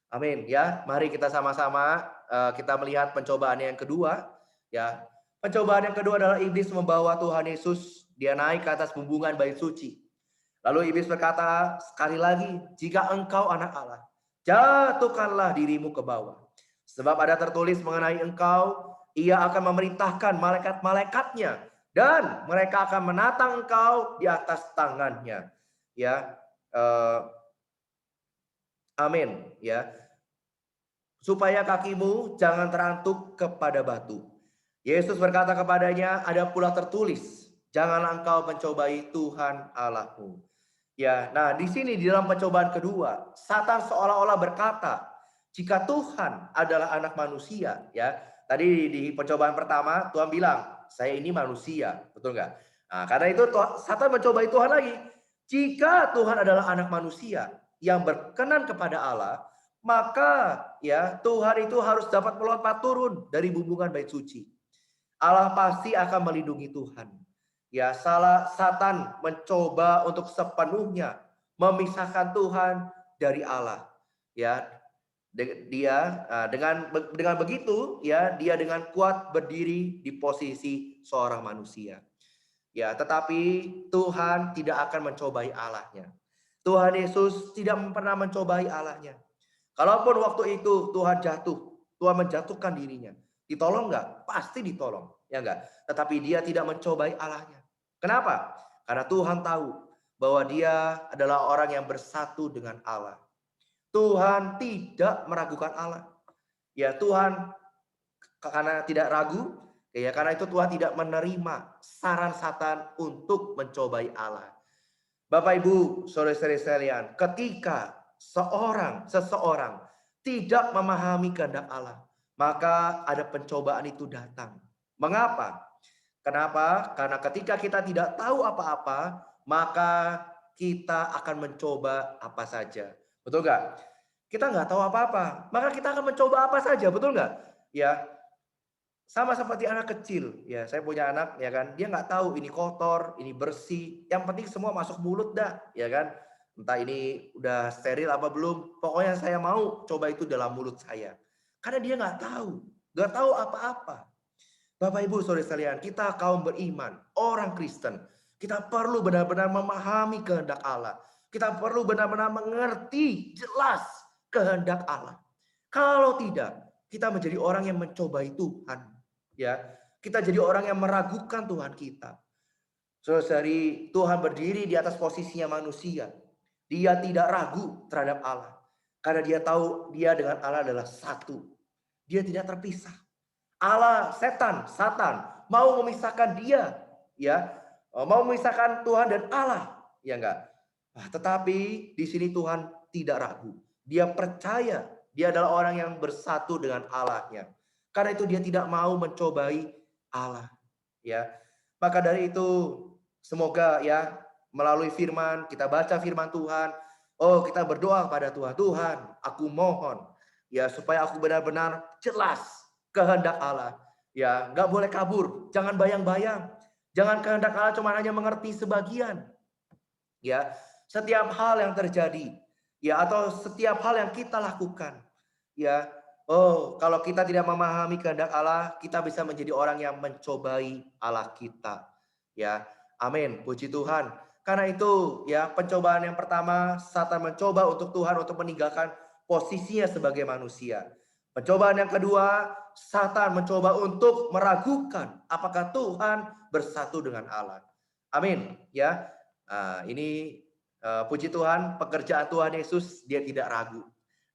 Amin ya. Mari kita sama-sama kita melihat pencobaan yang kedua. Ya, pencobaan yang kedua adalah iblis membawa Tuhan Yesus dia naik ke atas bumbungan bait suci. Lalu iblis berkata sekali lagi, jika engkau anak Allah, jatuhkanlah dirimu ke bawah. Sebab ada tertulis mengenai engkau, ia akan memerintahkan malaikat-malaikatnya dan mereka akan menatang engkau di atas tangannya. Ya, amin. Ya, supaya kakimu jangan terantuk kepada batu. Yesus berkata kepadanya, ada pula tertulis, janganlah engkau mencobai Tuhan Allahmu. Ya, nah di sini di dalam pencobaan kedua, Satan seolah-olah berkata, jika Tuhan adalah anak manusia, ya. Tadi di pencobaan pertama Tuhan bilang, saya ini manusia, betul nggak? Nah, karena itu Satan mencobai Tuhan lagi. Jika Tuhan adalah anak manusia yang berkenan kepada Allah, maka ya Tuhan itu harus dapat melompat turun dari bumbungan bait suci. Allah pasti akan melindungi Tuhan. Ya, Satan mencoba untuk sepenuhnya memisahkan Tuhan dari Allah. Ya, dia dengan begitu ya dia dengan kuat berdiri di posisi seorang manusia. Ya, tetapi Tuhan tidak akan mencobai Allahnya. Tuhan Yesus tidak pernah mencobai Allahnya. Kalaupun waktu itu Tuhan jatuh, Tuhan menjatuhkan dirinya, ditolong nggak? Pasti ditolong, ya enggak? Tetapi dia tidak mencobai Allahnya. Kenapa? Karena Tuhan tahu bahwa dia adalah orang yang bersatu dengan Allah. Tuhan tidak meragukan Allah. Ya, Tuhan karena tidak ragu, ya karena itu Tuhan tidak menerima saran Satan untuk mencobai Allah. Bapak Ibu, saudara-saudara sekalian, ketika seseorang tidak memahami kehendak Allah, maka ada pencobaan itu datang. Mengapa? Kenapa? Karena ketika kita tidak tahu apa-apa, maka kita akan mencoba apa saja. Betul nggak? Kita nggak tahu apa-apa, maka kita akan mencoba apa saja. Betul nggak? Ya, sama seperti anak kecil. Ya, saya punya anak, ya kan. Dia nggak tahu ini kotor, ini bersih. Yang penting semua masuk mulut dah, ya kan. Entah ini udah steril apa belum. Pokoknya saya mau coba itu dalam mulut saya. Karena dia nggak tahu apa-apa. Bapak Ibu saudara sekalian, kita kaum beriman, orang Kristen, kita perlu benar-benar memahami kehendak Allah. Kita perlu benar-benar mengerti jelas kehendak Allah. Kalau tidak, kita menjadi orang yang mencobai Tuhan. Ya, kita jadi orang yang meragukan Tuhan kita. Saudari, Tuhan berdiri di atas posisinya manusia. Dia tidak ragu terhadap Allah. Karena dia tahu dia dengan Allah adalah satu. Dia tidak terpisah. Allah, Satan mau memisahkan dia, ya, mau memisahkan Tuhan dan Allah, ya enggak? Tetapi di sini Tuhan tidak ragu. Dia percaya dia adalah orang yang bersatu dengan Allahnya. Karena itu dia tidak mau mencobai Allah. Ya, maka dari itu semoga ya melalui firman, kita baca firman Tuhan, oh kita berdoa kepada Tuhan, Tuhan aku mohon ya supaya aku benar-benar jelas kehendak Allah. Ya, nggak boleh kabur, jangan bayang-bayang, jangan kehendak Allah cuma hanya mengerti sebagian. Ya, setiap hal yang terjadi, ya atau setiap hal yang kita lakukan, ya, oh kalau kita tidak memahami kehendak Allah, kita bisa menjadi orang yang mencobai Allah kita. Ya, amin, puji Tuhan. Karena itu, ya pencobaan yang pertama, Satan mencoba untuk Tuhan untuk meninggalkan posisinya sebagai manusia. Pencobaan yang kedua, Satan mencoba untuk meragukan apakah Tuhan bersatu dengan Allah. Amin, ya. Ini puji Tuhan, pekerjaan Tuhan Yesus dia tidak ragu.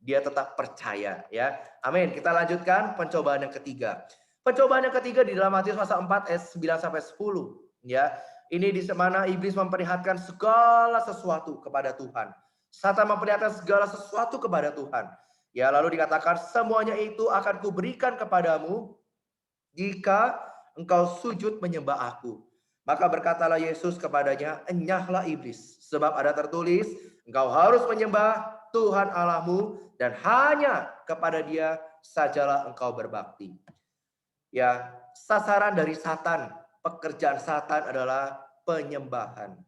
Dia tetap percaya, ya. Amin. Kita lanjutkan pencobaan yang ketiga. Pencobaan yang ketiga di dalam Matius pasal 4 ayat 9 sampai 10, ya. Ini di mana iblis memperlihatkan segala sesuatu kepada Tuhan. Satan memperlihatkan segala sesuatu kepada Tuhan. Ya, lalu dikatakan semuanya itu akan kuberikan kepadamu jika engkau sujud menyembah aku. Maka berkatalah Yesus kepadanya, enyahlah iblis, sebab ada tertulis, engkau harus menyembah Tuhan Allahmu dan hanya kepada Dia sajalah engkau berbakti. Ya, sasaran dari Satan, pekerjaan Satan adalah penyembahan.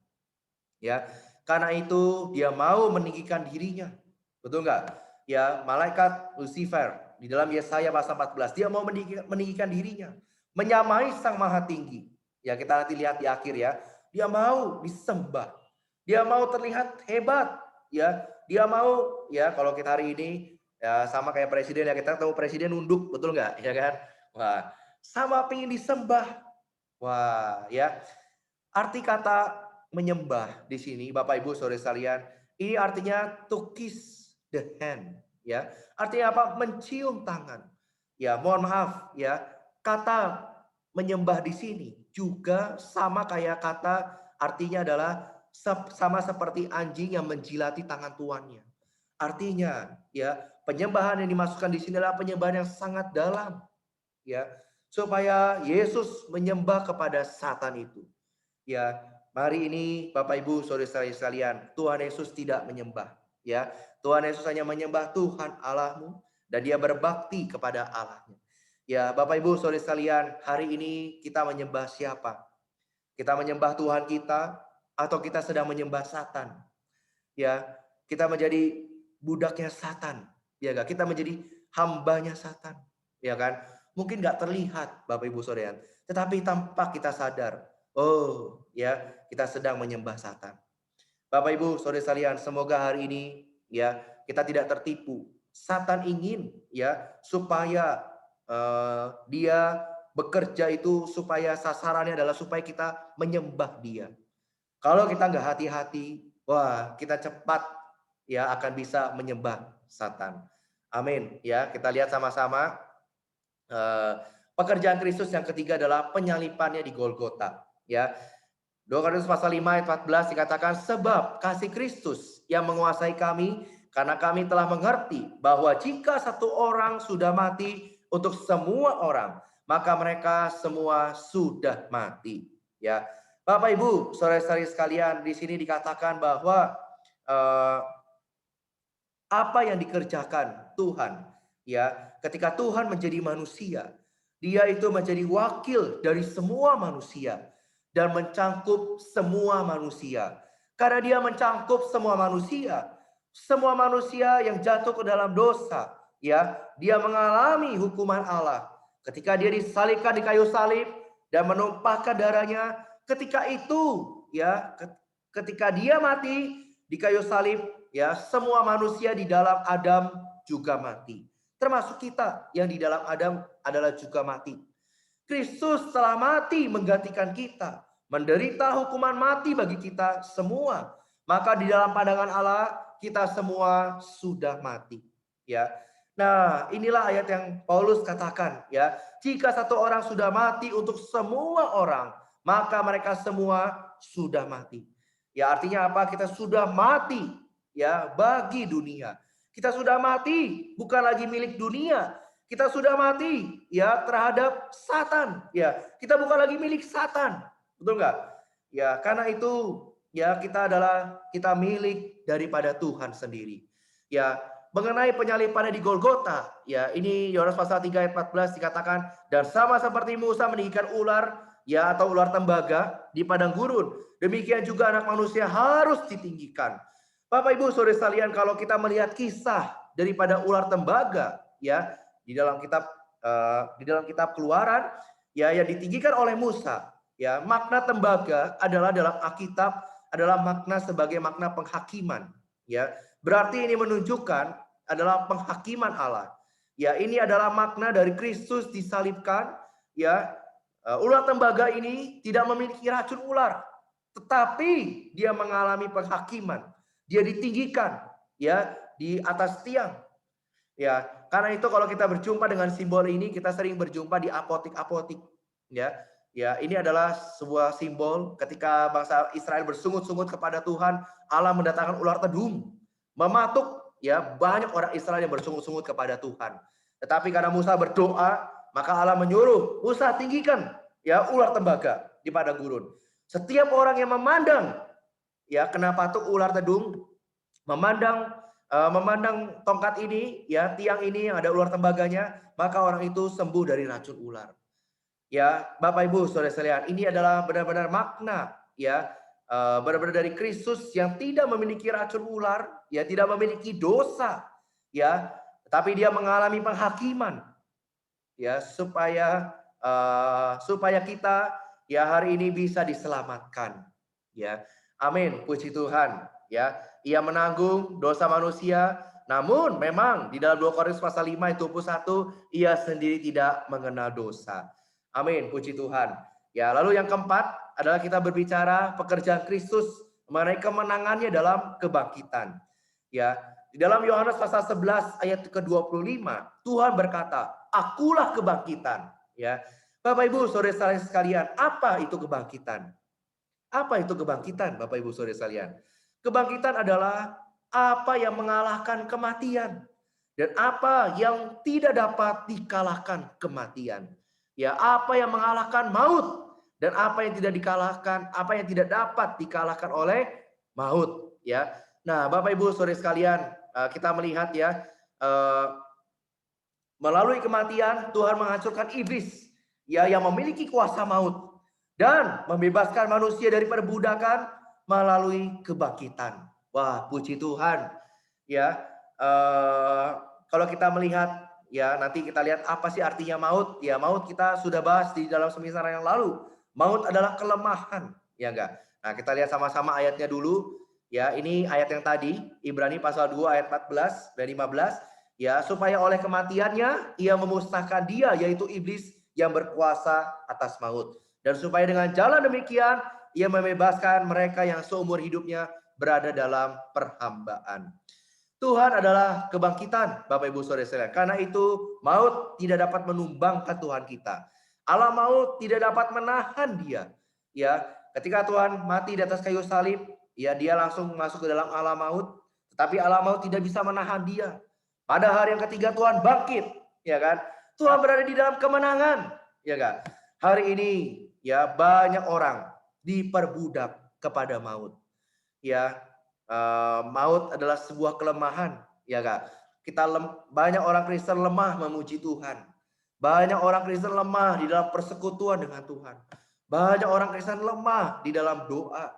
Ya, karena itu dia mau meninggikan dirinya. Betul enggak? Ya, malaikat Lucifer di dalam Yesaya pasal 14, dia mau meninggikan dirinya, menyamai Sang Maha Tinggi. Ya, kita nanti lihat di akhir ya. Dia mau disembah. Dia mau terlihat hebat, ya. Dia mau ya kalau kita hari ini ya sama kayak presiden ya, kita tahu presiden nunduk, betul enggak? Ya kan? Wah, sama pingin disembah. Wah, ya. Arti kata menyembah di sini Bapak Ibu Saudara sekalian, ini artinya to kiss the hand, ya. Artinya apa? Mencium tangan. Ya, mohon maaf ya. Kata menyembah di sini juga sama kayak kata artinya adalah sama seperti anjing yang menjilati tangan tuannya. Artinya, ya, penyembahan yang dimasukkan di sini adalah penyembahan yang sangat dalam, ya, supaya Yesus menyembah kepada Satan itu. Ya, mari ini Bapak Ibu Saudara sekalian, Tuhan Yesus tidak menyembah, ya. Tuhan Yesus hanya menyembah Tuhan Allahmu dan dia berbakti kepada Allahnya. Ya, Bapak Ibu Saudara sekalian, hari ini kita menyembah siapa? Kita menyembah Tuhan kita atau kita sedang menyembah Satan? Ya, kita menjadi budaknya Satan, ya kan? Kita menjadi hambanya Satan, ya kan? Mungkin nggak terlihat Bapak Ibu Saudara, tetapi tanpa kita sadar, oh ya, kita sedang menyembah Satan. Bapak Ibu Saudara sekalian, semoga hari ini ya kita tidak tertipu. Satan ingin ya supaya dia bekerja itu supaya sasarannya adalah supaya kita menyembah dia. Kalau kita nggak hati-hati, wah kita cepat ya akan bisa menyembah Satan. Amin. Ya, kita lihat sama-sama pekerjaan Kristus yang ketiga adalah penyalipannya di Golgota. Ya, 2 Korintus pasal 5 ayat 14 dikatakan, sebab kasih Kristus yang menguasai kami, karena kami telah mengerti bahwa jika satu orang sudah mati untuk semua orang, maka mereka semua sudah mati. Ya, Bapak Ibu, saudara-saudari sekalian, di sini dikatakan bahwa apa yang dikerjakan Tuhan, ya, ketika Tuhan menjadi manusia, dia itu menjadi wakil dari semua manusia dan mencangkup semua manusia. Karena dia mencangkup semua manusia yang jatuh ke dalam dosa, ya, dia mengalami hukuman Allah. Ketika dia disalibkan di kayu salib dan menumpahkan darahnya, ketika itu, ya, ketika dia mati di kayu salib, ya, semua manusia di dalam Adam juga mati. Termasuk kita yang di dalam Adam adalah juga mati. Kristus telah mati menggantikan kita, menderita hukuman mati bagi kita semua. Maka di dalam pandangan Allah kita semua sudah mati. Ya. Nah, inilah ayat yang Paulus katakan, ya. Jika satu orang sudah mati untuk semua orang, maka mereka semua sudah mati. Ya, artinya apa? Kita sudah mati, ya, bagi dunia. Kita sudah mati, bukan lagi milik dunia. Kita sudah mati ya terhadap Satan. Ya, kita bukan lagi milik Satan. Betul nggak? Ya, karena itu ya kita milik daripada Tuhan sendiri. Ya, mengenai penyalipannya di Golgota, ya ini Yohanes pasal 3 ayat 14 dikatakan, dan sama seperti Musa meninggikan ular ya atau ular tembaga di padang gurun, demikian juga Anak Manusia harus ditinggikan. Bapak Ibu Saudara sekalian, kalau kita melihat kisah daripada ular tembaga ya di dalam kitab Keluaran ya yang ditinggikan oleh Musa, ya makna tembaga adalah dalam Alkitab adalah makna sebagai makna penghakiman, ya. Berarti ini menunjukkan adalah penghakiman Allah. Ya, ini adalah makna dari Kristus disalibkan, ya. Ular tembaga ini tidak memiliki racun ular, tetapi dia mengalami penghakiman. Dia ditinggikan, ya, di atas tiang. Ya, karena itu kalau kita berjumpa dengan simbol ini, kita sering berjumpa di apotik-apotik, ya. Ya, ini adalah sebuah simbol ketika bangsa Israel bersungut-sungut kepada Tuhan, Allah mendatangkan ular tedung, mematuk ya banyak orang Israel yang bersungut-sungut kepada Tuhan. Tetapi karena Musa berdoa, maka Allah menyuruh Musa tinggikan ya ular tembaga di padang gurun. Setiap orang yang memandang ya kena patuk ular tedung, memandang tongkat ini ya tiang ini yang ada ular tembaganya, maka orang itu sembuh dari racun ular. Ya, Bapak Ibu Saudara sekalian, ini adalah benar-benar makna ya benar-benar dari Kristus yang tidak memiliki racun ular, ya tidak memiliki dosa, ya, tapi dia mengalami penghakiman, ya supaya kita ya hari ini bisa diselamatkan, ya, amin, puji Tuhan, ya, ia menanggung dosa manusia, namun memang di dalam 2 Korintus pasal 5 ayat 21 ia sendiri tidak mengenal dosa. Amin, puji Tuhan. Ya, lalu yang keempat adalah kita berbicara pekerjaan Kristus mengenai kemenangannya dalam kebangkitan. Ya, di dalam Yohanes pasal 11 ayat ke-25, Tuhan berkata, "Akulah kebangkitan." Ya. Bapak Ibu Saudara sekalian, apa itu kebangkitan? Apa itu kebangkitan, Bapak Ibu Saudara sekalian? Kebangkitan adalah apa yang mengalahkan kematian dan apa yang tidak dapat dikalahkan kematian. Ya, apa yang mengalahkan maut dan apa yang tidak dikalahkan, apa yang tidak dapat dikalahkan oleh maut, ya. Nah, Bapak Ibu Saudara sekalian, kita melihat ya melalui kematian Tuhan menghancurkan iblis ya yang memiliki kuasa maut dan membebaskan manusia dari perbudakan melalui kebangkitan. Wah, puji Tuhan. Ya, kalau kita melihat ya, nanti kita lihat apa sih artinya maut. Ya, maut kita sudah bahas di dalam seminar yang lalu. Maut adalah kelemahan, ya enggak? Nah, kita lihat sama-sama ayatnya dulu. Ya, ini ayat yang tadi, Ibrani pasal 2 ayat 14 dan 15. Ya, supaya oleh kematiannya ia memusnahkan dia, yaitu iblis yang berkuasa atas maut. Dan supaya dengan jalan demikian ia membebaskan mereka yang seumur hidupnya berada dalam perhambaan. Tuhan adalah kebangkitan, Bapak Ibu Saudara sekalian. Karena itu maut tidak dapat menumbangkan Tuhan kita. Allah maut tidak dapat menahan dia. Ya, ketika Tuhan mati di atas kayu salib, ya dia langsung masuk ke dalam alam maut. Tetapi alam maut tidak bisa menahan dia. Pada hari yang ketiga Tuhan bangkit, ya kan? Tuhan berada di dalam kemenangan, ya kan? Hari ini ya banyak orang diperbudak kepada maut. Ya, maut adalah sebuah kelemahan, ya Kak. Banyak orang Kristen lemah memuji Tuhan. Banyak orang Kristen lemah di dalam persekutuan dengan Tuhan. Banyak orang Kristen lemah di dalam doa.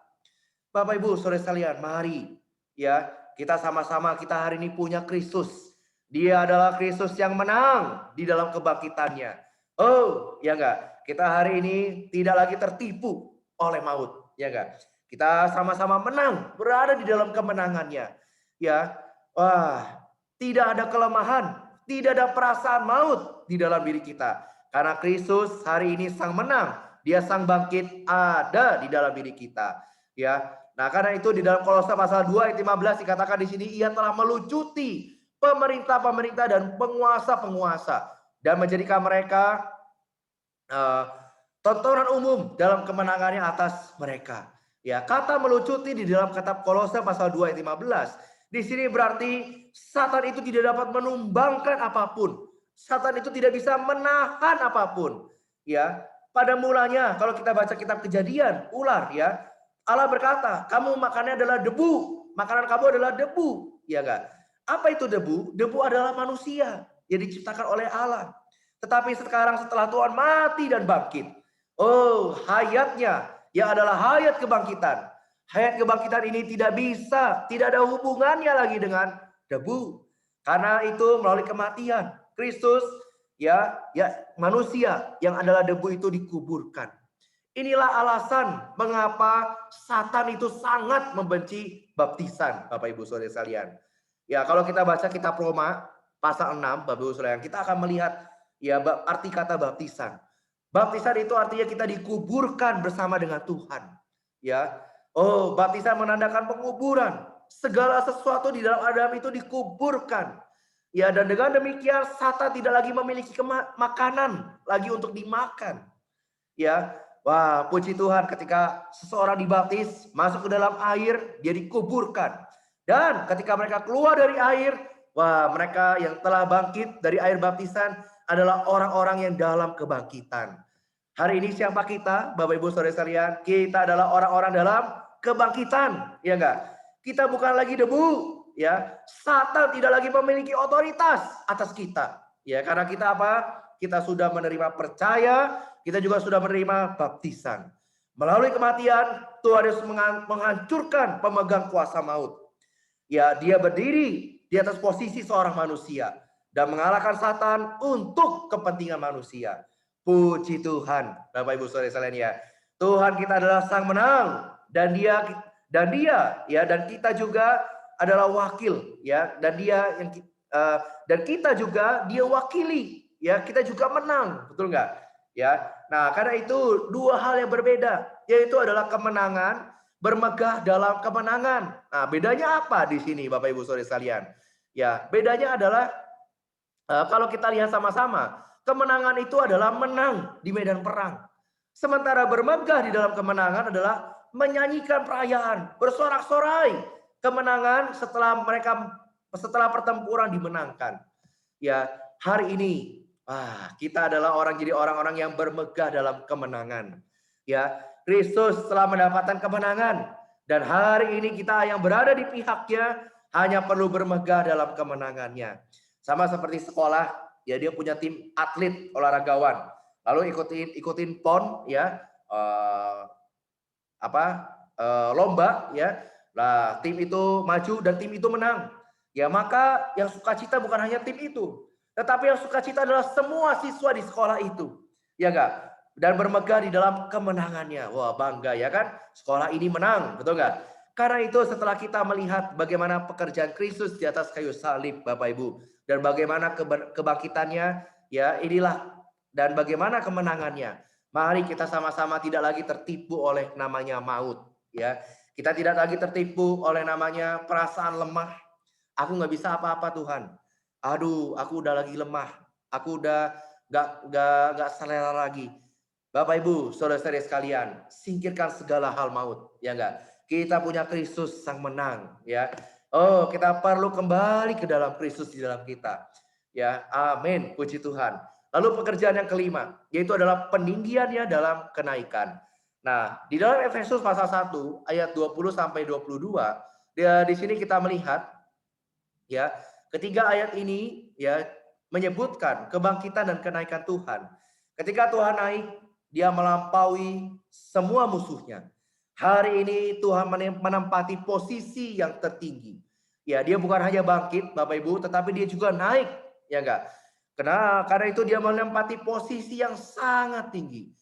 Bapak Ibu Saudara sekalian, mari ya kita sama-sama kita hari ini punya Kristus. Dia adalah Kristus yang menang di dalam kebangkitannya. Oh, ya enggak? Kita hari ini tidak lagi tertipu oleh maut, ya enggak? Kita sama-sama menang, berada di dalam kemenangannya. Ya, wah, tidak ada kelemahan, tidak ada perasaan maut di dalam diri kita. Karena Kristus hari ini sang menang, dia sang bangkit ada di dalam diri kita. Ya, nah karena itu di dalam Kolose pasal 2 ayat 15 dikatakan di sini ia telah melucuti pemerintah-pemerintah dan penguasa-penguasa dan menjadikan mereka tontonan umum dalam kemenangannya atas mereka. Ya, kata melucuti di dalam kitab Kolose pasal 2 ayat 15. Di sini berarti Satan itu tidak dapat menumbangkan apapun Satan itu tidak bisa menahan apapun. Ya, pada mulanya kalau kita baca kitab Kejadian, ular ya, Allah berkata, kamu makannya adalah debu, makanan kamu adalah debu, ya enggak? Apa itu debu? Debu adalah manusia yang diciptakan oleh Allah. Tetapi sekarang setelah Tuhan mati dan bangkit, oh hayatnya yang adalah hayat kebangkitan. Hayat kebangkitan ini tidak ada hubungannya lagi dengan debu. Karena itu melalui kematian Kristus ya manusia yang adalah debu itu dikuburkan. Inilah alasan mengapa Satan itu sangat membenci baptisan, Bapak Ibu Saudara sekalian. Ya, kalau kita baca kitab Roma pasal 6, Bapak Ibu Saudara, kita akan melihat ya arti kata baptisan. Baptisan itu artinya kita dikuburkan bersama dengan Tuhan. Ya. Oh, baptisan menandakan penguburan. Segala sesuatu di dalam Adam itu dikuburkan. Ya, dan dengan demikian Satan tidak lagi memiliki makanan lagi untuk dimakan. Ya. Wah, puji Tuhan ketika seseorang dibaptis, masuk ke dalam air, dia dikuburkan. Dan ketika mereka keluar dari air, wah, mereka yang telah bangkit dari air baptisan adalah orang-orang yang dalam kebangkitan. Hari ini siapa kita, Bapak Ibu Saudara sekalian? Kita adalah orang-orang dalam kebangkitan, ya enggak? Kita bukan lagi debu, ya. Satan tidak lagi memiliki otoritas atas kita. Ya, karena kita apa? Kita sudah menerima percaya, kita juga sudah menerima baptisan. Melalui kematian, Tuhan Yesus menghancurkan pemegang kuasa maut. Ya, dia berdiri di atas posisi seorang manusia dan mengalahkan Satan untuk kepentingan manusia. Puji Tuhan, Bapak Ibu Saudara sekalian ya. Tuhan kita adalah sang menang dan dia dan kita juga adalah wakil ya, dan kita juga dia wakili ya, kita juga menang, betul enggak? Ya. Nah, karena itu dua hal yang berbeda, yaitu adalah kemenangan, bermegah dalam kemenangan. Nah, bedanya apa di sini Bapak Ibu Saudara sekalian? Ya, bedanya adalah kalau kita lihat sama-sama, kemenangan itu adalah menang di medan perang. Sementara bermegah di dalam kemenangan adalah menyanyikan perayaan, bersorak-sorai kemenangan setelah pertempuran dimenangkan. Ya, hari ini kita adalah orang-orang yang bermegah dalam kemenangan. Ya, Kristus telah mendapatkan kemenangan dan hari ini kita yang berada di pihaknya hanya perlu bermegah dalam kemenangannya. Sama seperti sekolah, ya dia punya tim atlet olahragawan. Lalu ikutin PON ya, lomba ya. Lah, tim itu maju dan tim itu menang. Ya, maka yang sukacita bukan hanya tim itu, tetapi yang sukacita adalah semua siswa di sekolah itu. Ya enggak? Dan bermegah di dalam kemenangannya. Wah, bangga ya kan? Sekolah ini menang, betul enggak? Karena itu setelah kita melihat bagaimana pekerjaan Kristus di atas kayu salib, Bapak Ibu, dan bagaimana kebangkitannya, ya inilah, dan bagaimana kemenangannya. Mari kita sama-sama tidak lagi tertipu oleh namanya maut. Ya, kita tidak lagi tertipu oleh namanya perasaan lemah. Aku nggak bisa apa-apa Tuhan. Aduh, aku udah lagi lemah. Aku udah nggak selera lagi. Bapak Ibu, saudara-saudari sekalian, singkirkan segala hal maut, ya enggak? Kita punya Kristus sang menang, ya. Oh, kita perlu kembali ke dalam Kristus di dalam kita. Ya, amin, puji Tuhan. Lalu pekerjaan yang kelima, yaitu adalah peninggiannya dalam kenaikan. Nah, di dalam Efesus pasal 1 ayat 20 sampai 22, di sini kita melihat ya, ketiga ayat ini ya menyebutkan kebangkitan dan kenaikan Tuhan. Ketika Tuhan naik, dia melampaui semua musuhnya. Hari ini Tuhan menempati posisi yang tertinggi. Ya, dia bukan hanya bangkit, Bapak Ibu, tetapi dia juga naik, ya enggak? Karena itu dia menempati posisi yang sangat tinggi.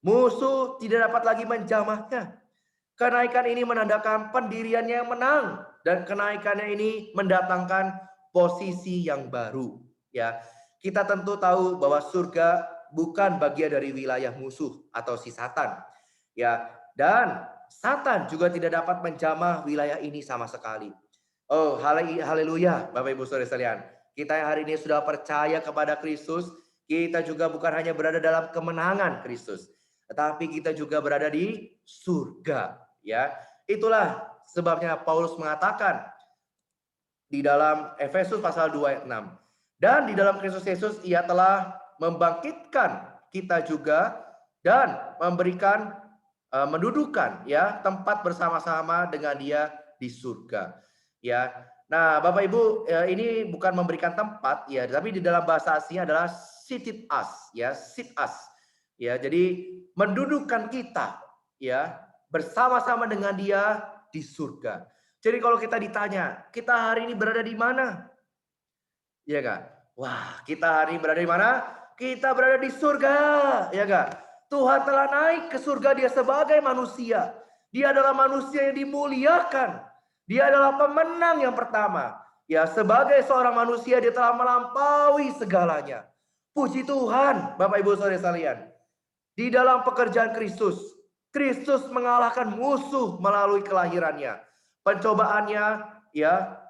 Musuh tidak dapat lagi menjamahnya. Kenaikan ini menandakan pendiriannya yang menang dan kenaikannya ini mendatangkan posisi yang baru. Ya, kita tentu tahu bahwa surga bukan bagian dari wilayah musuh atau si Satan. Ya, dan Satan juga tidak dapat menjamah wilayah ini sama sekali. Oh, haleluya, Bapak Ibu Saudara sekalian. Kita yang hari ini sudah percaya kepada Kristus, kita juga bukan hanya berada dalam kemenangan Kristus, tetapi kita juga berada di surga, ya. Itulah sebabnya Paulus mengatakan di dalam Efesus pasal 2 ayat 6, Dan di dalam Kristus Yesus Ia telah membangkitkan kita juga dan memberikan mendudukan ya tempat bersama-sama dengan Dia di surga. Ya. Nah, Bapak Ibu, ini bukan memberikan tempat ya, tapi di dalam bahasa aslinya adalah seated us ya, sit us. Ya, jadi mendudukkan kita ya bersama-sama dengan Dia di surga. Jadi kalau kita ditanya, kita hari ini berada di mana? Iya Kak? Wah, kita hari ini berada di mana? Kita berada di surga, ya Kak? Tuhan telah naik ke surga, Dia sebagai manusia. Dia adalah manusia yang dimuliakan. Dia adalah pemenang yang pertama. Ya, sebagai seorang manusia Dia telah melampaui segalanya. Puji Tuhan, Bapak Ibu Saudara sekalian. Di dalam pekerjaan Kristus, Kristus mengalahkan musuh melalui kelahirannya, pencobaannya, ya,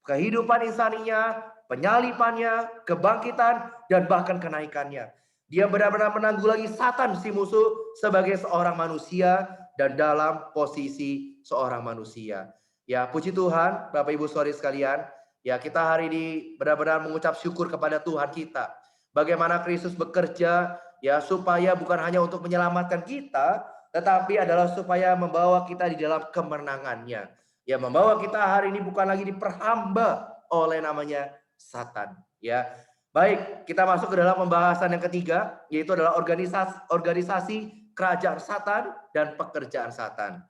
kehidupan insaninya, penyalipannya, kebangkitan, dan bahkan kenaikannya. Dia benar-benar menanggulangi Satan, si musuh, sebagai seorang manusia dan dalam posisi seorang manusia. Ya, puji Tuhan, Bapak Ibu Saudara sekalian. Ya, kita hari ini benar-benar mengucap syukur kepada Tuhan kita. Bagaimana Kristus bekerja, ya, supaya bukan hanya untuk menyelamatkan kita, tetapi adalah supaya membawa kita di dalam kemenangannya. Ya, membawa kita hari ini bukan lagi diperhamba oleh namanya Satan. Ya, baik, kita masuk ke dalam pembahasan yang ketiga, yaitu adalah organisasi kerajaan Satan dan pekerjaan Satan.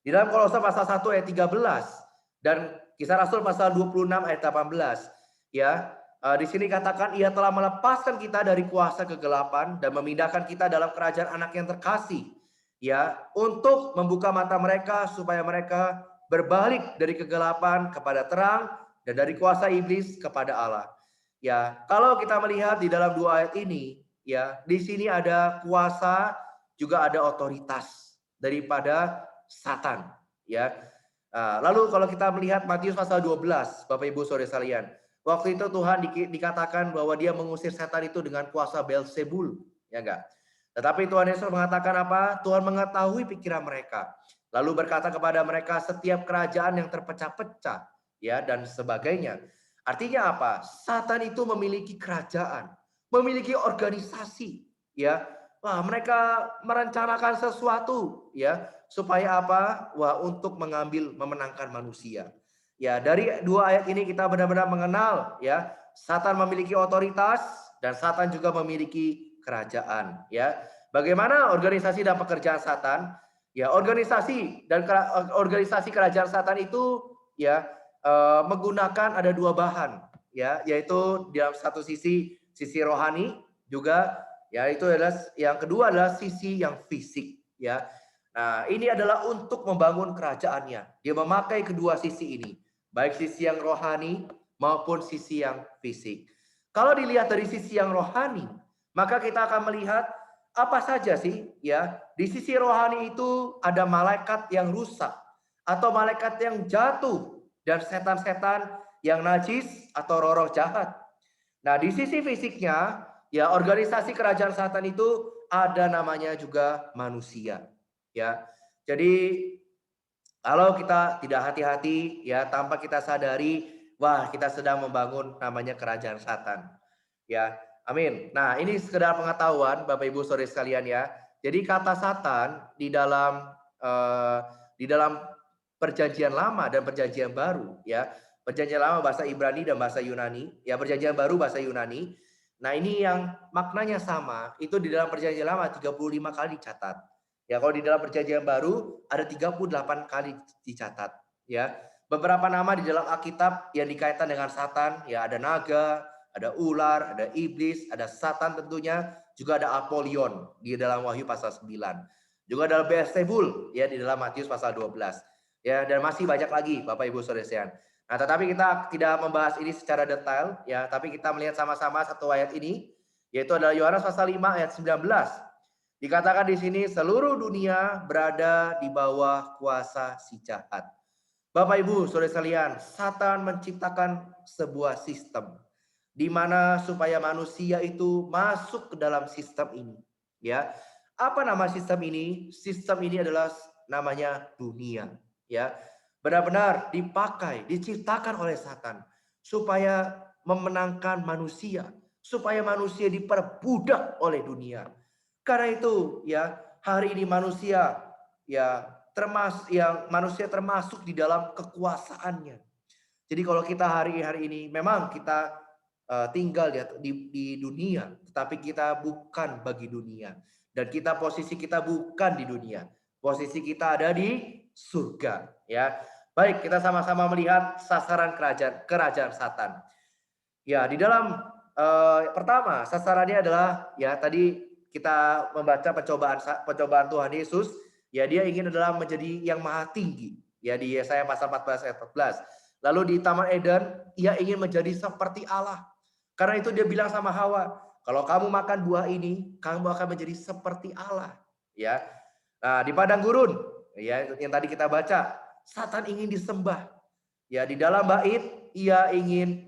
Di dalam Kolose pasal 1 ayat 13 dan Kisah Rasul pasal 26 ayat 18, ya, di sini katakan Ia telah melepaskan kita dari kuasa kegelapan dan memindahkan kita dalam kerajaan Anak yang terkasih, ya, untuk membuka mata mereka supaya mereka berbalik dari kegelapan kepada terang dan dari kuasa iblis kepada Allah. Ya, kalau kita melihat di dalam dua ayat ini, ya, di sini ada kuasa juga ada otoritas daripada Satan, ya. Lalu kalau kita melihat Matius pasal 12, Bapak Ibu Saudara sekalian, waktu itu Tuhan dikatakan bahwa Dia mengusir setan itu dengan kuasa Beelzebul, ya enggak? Tetapi Tuhan Yesus mengatakan apa? Tuhan mengetahui pikiran mereka. Lalu berkata kepada mereka, setiap kerajaan yang terpecah-pecah, ya, dan sebagainya. Artinya apa? Satan itu memiliki kerajaan, memiliki organisasi, ya. Wah, mereka merencanakan sesuatu, ya, supaya apa? Wah, untuk memenangkan manusia. Ya, dari dua ayat ini kita benar-benar mengenal, ya, Satan memiliki otoritas dan Satan juga memiliki kerajaan, ya. Bagaimana organisasi dan pekerjaan Satan? Ya, organisasi kerajaan Satan itu, ya, menggunakan ada dua bahan, ya, yaitu di satu sisi rohani juga, ya, itu adalah yang kedua adalah sisi yang fisik, ya. Nah, ini adalah untuk membangun kerajaannya. Dia memakai kedua sisi ini, baik sisi yang rohani maupun sisi yang fisik. Kalau dilihat dari sisi yang rohani, maka kita akan melihat apa saja sih, ya. Di sisi rohani itu ada malaikat yang rusak atau malaikat yang jatuh dan setan-setan yang najis atau roh-roh jahat. Nah, di sisi fisiknya, ya, organisasi kerajaan Satan itu ada namanya juga manusia. Ya, jadi kalau kita tidak hati-hati, ya, tanpa kita sadari, wah, kita sedang membangun namanya kerajaan Satan. Ya, amin. Nah, ini sekedar pengetahuan, Bapak Ibu Saudara sekalian, ya. Jadi kata Satan di dalam Perjanjian Lama dan Perjanjian Baru, ya. Perjanjian Lama bahasa Ibrani dan bahasa Yunani, ya, Perjanjian Baru bahasa Yunani. Nah, ini yang maknanya sama, itu di dalam Perjanjian Lama 35 kali dicatat. Ya, kalau di dalam Perjanjian Baru ada 38 kali dicatat, ya. Beberapa nama di dalam Alkitab yang dikaitkan dengan Satan, ya, ada naga, ada ular, ada iblis, ada Satan tentunya, juga ada Apollyon di dalam Wahyu pasal 9. Juga ada Beelzebul, ya, di dalam Matius pasal 12. Ya, dan masih banyak lagi Bapak Ibu Saudara sekalian. Nah, tetapi kita tidak membahas ini secara detail, ya, tapi kita melihat sama-sama satu ayat ini, yaitu adalah Yohanes pasal 5 ayat 19. Dikatakan di sini seluruh dunia berada di bawah kuasa si jahat. Bapak Ibu Saudara sekalian, Satan menciptakan sebuah sistem di mana supaya manusia itu masuk ke dalam sistem ini, ya. Apa nama sistem ini? Sistem ini adalah namanya dunia, ya. Benar-benar dipakai, diciptakan oleh Satan supaya memenangkan manusia, supaya manusia diperbudak oleh dunia. Karena itu ya, hari ini manusia ya manusia termasuk di dalam kekuasaannya. Jadi kalau kita hari ini memang kita tinggal di dunia, tetapi kita bukan bagi dunia. Dan posisi kita bukan di dunia. Posisi kita ada di surga, ya. Baik, kita sama-sama melihat sasaran kerajaan Satan. Ya, di dalam pertama sasarannya adalah ya tadi kita membaca pencobaan Tuhan Yesus, ya dia ingin adalah menjadi yang maha tinggi. Ya di Yesaya pasal 14 ayat 14. Lalu di Taman Eden, ia ingin menjadi seperti Allah. Karena itu dia bilang sama Hawa, kalau kamu makan buah ini, kamu akan menjadi seperti Allah. Ya. Nah, di padang gurun, ya yang tadi kita baca, Satan ingin disembah. Ya, di dalam bait ia ingin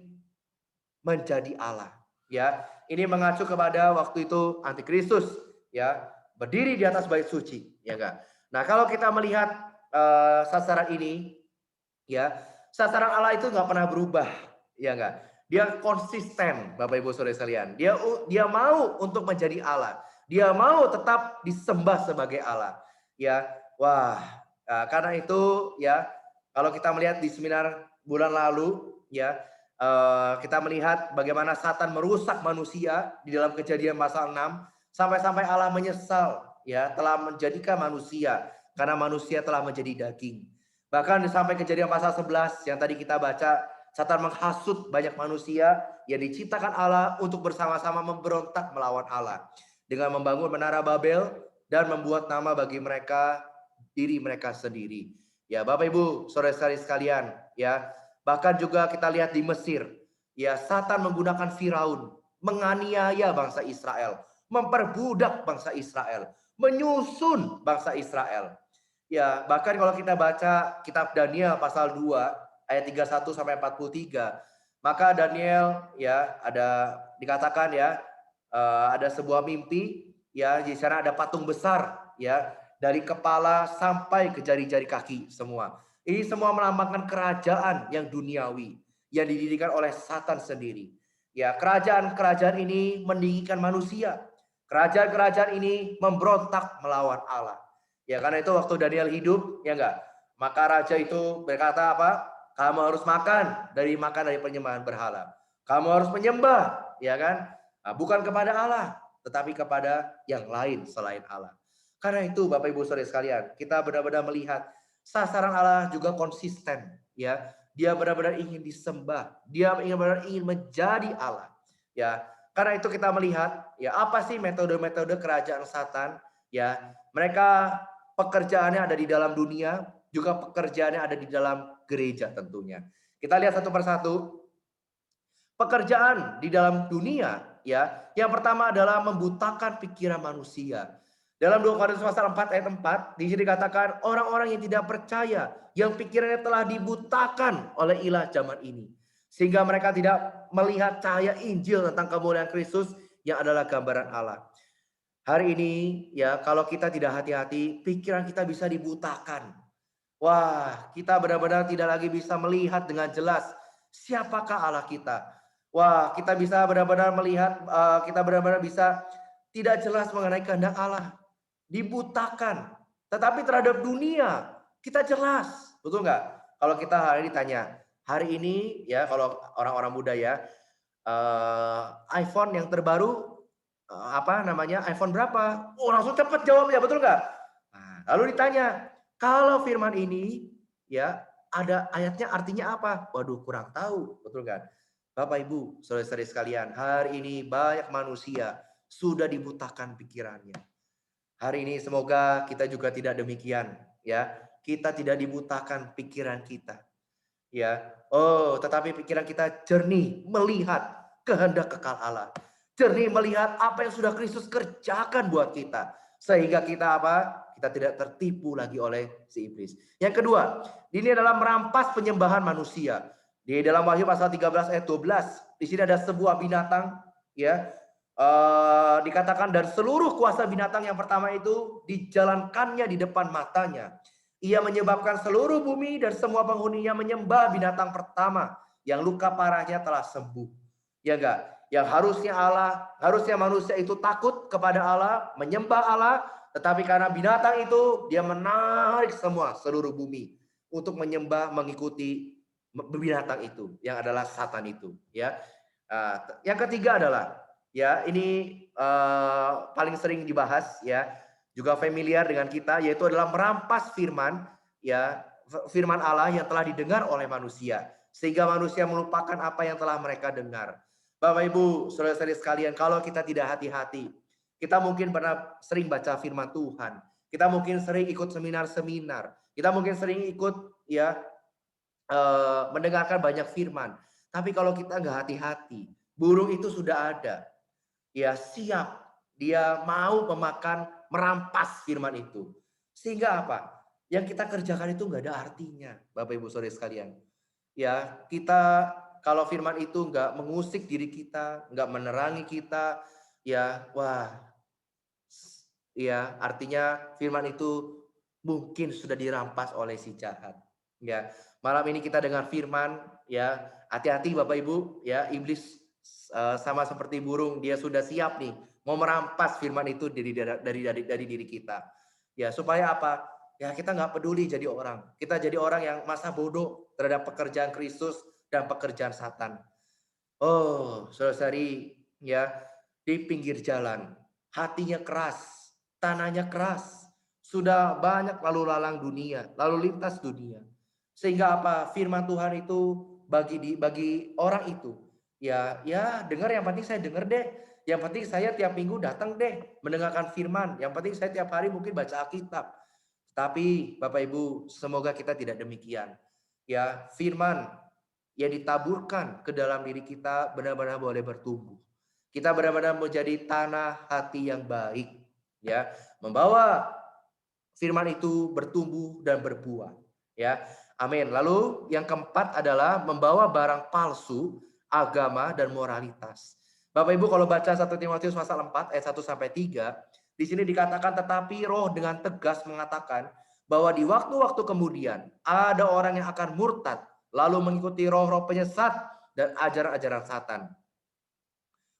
menjadi Allah. Ya, ini mengacu kepada waktu itu Antikristus, ya, berdiri di atas bait suci, ya enggak? Nah, kalau kita melihat sasaran ini, ya, sasaran Allah itu nggak pernah berubah, ya enggak? Dia konsisten, Bapak Ibu Saudara sekalian. Dia mau untuk menjadi Allah. Dia mau tetap disembah sebagai Allah. Ya, wah, karena itu ya, kalau kita melihat di seminar bulan lalu, ya, kita melihat bagaimana Satan merusak manusia di dalam Kejadian pasal 6 sampai Allah menyesal ya telah menjadikan manusia karena manusia telah menjadi daging. Bahkan sampai Kejadian pasal 11 yang tadi kita baca, Satan menghasut banyak manusia yang diciptakan Allah untuk bersama-sama memberontak melawan Allah dengan membangun menara Babel dan membuat nama bagi diri mereka sendiri. Ya, Bapak Ibu, saudara-saudari sekalian, ya. Bahkan juga kita lihat di Mesir, ya Satan menggunakan Firaun menganiaya bangsa Israel, memperbudak bangsa Israel, menyusun bangsa Israel. Ya, bahkan kalau kita baca kitab Daniel pasal 2 ayat 31 sampai 43, maka Daniel ya dikatakan ya ada sebuah mimpi ya, di sana ada patung besar ya dari kepala sampai ke jari-jari kaki semua. Ini semua melambangkan kerajaan yang duniawi yang didirikan oleh Satan sendiri. Ya, kerajaan-kerajaan ini meninggikan manusia. Kerajaan-kerajaan ini memberontak melawan Allah. Ya, karena itu waktu Daniel hidup, ya enggak? Maka raja itu berkata apa? Kamu harus makan dari penyembahan berhala. Kamu harus menyembah, ya kan? Nah, bukan kepada Allah, tetapi kepada yang lain selain Allah. Karena itu Bapak Ibu Saudara sekalian, kita benar-benar melihat sasaran Allah juga konsisten, ya. Dia benar-benar ingin disembah, dia benar-benar ingin menjadi Allah. Ya, karena itu kita melihat ya apa sih metode-metode kerajaan Satan, ya. Mereka pekerjaannya ada di dalam dunia, juga pekerjaannya ada di dalam gereja tentunya. Kita lihat satu persatu. Pekerjaan di dalam dunia, ya. Yang pertama adalah membutakan pikiran manusia. Dalam 2 Korintus pasal 4 ayat 4, di sini dikatakan orang-orang yang tidak percaya, yang pikirannya telah dibutakan oleh ilah zaman ini, sehingga mereka tidak melihat cahaya Injil tentang kemuliaan Kristus yang adalah gambaran Allah. Hari ini ya, kalau kita tidak hati-hati, pikiran kita bisa dibutakan. Wah, kita benar-benar tidak lagi bisa melihat dengan jelas siapakah Allah kita. Wah, kita bisa benar-benar melihat, kita benar-benar bisa tidak jelas mengenai kehendak Allah. Dibutakan. Tetapi terhadap dunia, kita jelas. Betul nggak? Kalau kita hari ini ditanya, hari ini ya kalau orang-orang muda ya, iPhone yang terbaru, iPhone berapa? Oh, langsung cepat jawabnya, betul nggak? Nah, lalu ditanya, kalau firman ini ya ada ayatnya artinya apa? Waduh, kurang tahu, betul kan? Bapak Ibu, saudara-saudari sekalian, hari ini banyak manusia sudah dibutakan pikirannya. Hari ini semoga kita juga tidak demikian, ya. Kita tidak dibutakan pikiran kita. Ya. Oh, tetapi pikiran kita jernih melihat kehendak kekal Allah. Jernih melihat apa yang sudah Kristus kerjakan buat kita. Sehingga kita apa? Kita tidak tertipu lagi oleh si iblis. Yang kedua, ini adalah merampas penyembahan manusia. Di dalam Wahyu pasal 13 ayat 12, di sini ada sebuah binatang, ya. Dikatakan dan seluruh kuasa binatang yang pertama itu dijalankannya di depan matanya. Ia menyebabkan seluruh bumi dan semua penghuninya menyembah binatang pertama yang luka parahnya telah sembuh. Ya enggak? Yang harusnya manusia itu takut kepada Allah, menyembah Allah, tetapi karena binatang itu dia menarik semua seluruh bumi untuk menyembah, mengikuti binatang itu yang adalah Satan itu, ya. Yang ketiga adalah ya ini paling sering dibahas ya, juga familiar dengan kita, yaitu adalah merampas firman ya, firman Allah yang telah didengar oleh manusia sehingga manusia melupakan apa yang telah mereka dengar. Bapak Ibu, saudara-saudari sekalian, kalau kita tidak hati-hati, kita mungkin pernah sering baca firman Tuhan, kita mungkin sering ikut seminar-seminar, kita mungkin sering ikut ya mendengarkan banyak firman. Tapi kalau kita nggak hati-hati, burung itu sudah ada, ya siap, dia mau memakan, merampas firman itu. Sehingga apa? Yang kita kerjakan itu nggak ada artinya, Bapak Ibu Saudara sekalian. Ya, kita kalau firman itu nggak mengusik diri kita, nggak menerangi kita, ya wah, ya artinya firman itu mungkin sudah dirampas oleh si jahat. Ya, malam ini kita dengar firman, ya hati-hati Bapak Ibu, ya iblis sama seperti burung, dia sudah siap nih mau merampas firman itu dari diri kita. Ya supaya apa? Ya kita nggak peduli jadi orang. Kita jadi orang yang masa bodoh terhadap pekerjaan Kristus dan pekerjaan Satan. Oh, saudari ya di pinggir jalan, hatinya keras, tanahnya keras, sudah banyak lalu lalang dunia, lalu lintas dunia. Sehingga apa? Firman Tuhan itu bagi orang itu, ya dengar, yang penting saya dengar deh. Yang penting saya tiap minggu datang deh mendengarkan firman. Yang penting saya tiap hari mungkin baca Alkitab. Tapi Bapak Ibu, semoga kita tidak demikian. Ya, firman yang ditaburkan ke dalam diri kita benar-benar boleh bertumbuh. Kita benar-benar menjadi tanah hati yang baik, ya, membawa firman itu bertumbuh dan berbuah, ya. Amin. Lalu yang keempat adalah membawa barang palsu, agama dan moralitas. Bapak Ibu kalau baca 1 Timotius pasal 4 ayat 1 sampai 3, di sini dikatakan tetapi roh dengan tegas mengatakan bahwa di waktu-waktu kemudian ada orang yang akan murtad lalu mengikuti roh-roh penyesat dan ajaran-ajaran Satan.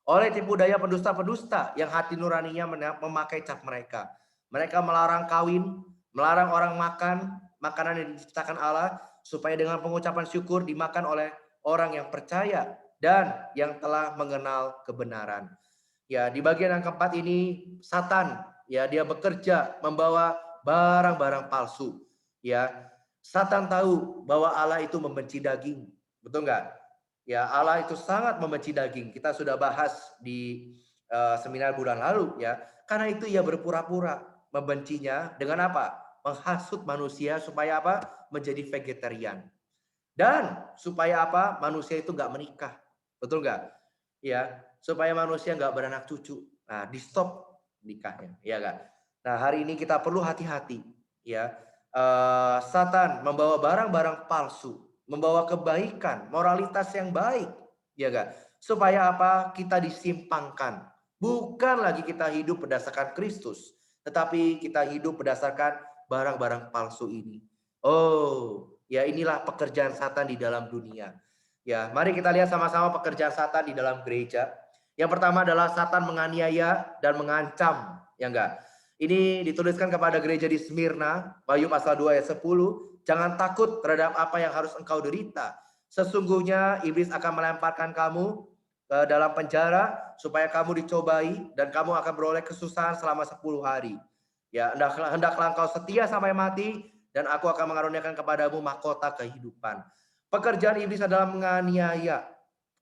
Oleh tipu daya pendusta-pendusta yang hati nuraninya memakai cap mereka. Mereka melarang kawin, melarang orang makan makanan yang diciptakan Allah, supaya dengan pengucapan syukur dimakan oleh orang yang percaya dan yang telah mengenal kebenaran. Ya, di bagian yang keempat ini Satan, ya dia bekerja membawa barang-barang palsu. Ya, Satan tahu bahwa Allah itu membenci daging, betul nggak? Ya, Allah itu sangat membenci daging. Kita sudah bahas di seminar bulan lalu, ya. Karena itu ia berpura-pura membencinya dengan apa? Menghasut manusia supaya apa? Menjadi vegetarian. Dan supaya apa? Manusia itu nggak menikah, betul nggak? Ya, supaya manusia nggak beranak cucu. Nah, di stop nikahnya, ya kan? Nah, hari ini kita perlu hati-hati, ya. Satan membawa barang-barang palsu, membawa kebaikan, moralitas yang baik, ya kan? Supaya apa? Kita disimpangkan. Bukan lagi kita hidup berdasarkan Kristus, tetapi kita hidup berdasarkan barang-barang palsu ini. Oh, ya inilah pekerjaan Satan di dalam dunia. Ya, mari kita lihat sama-sama pekerjaan Satan di dalam gereja. Yang pertama adalah Satan menganiaya dan mengancam, ya enggak? Ini dituliskan kepada gereja di Smyrna, Wahyu pasal 2 ayat 10, jangan takut terhadap apa yang harus engkau derita. Sesungguhnya iblis akan melemparkan kamu ke dalam penjara supaya kamu dicobai dan kamu akan beroleh kesusahan selama 10 hari. Ya, hendaklah engkau setia sampai mati dan aku akan mengaruniakan kepadamu mahkota kehidupan. Pekerjaan iblis adalah menganiaya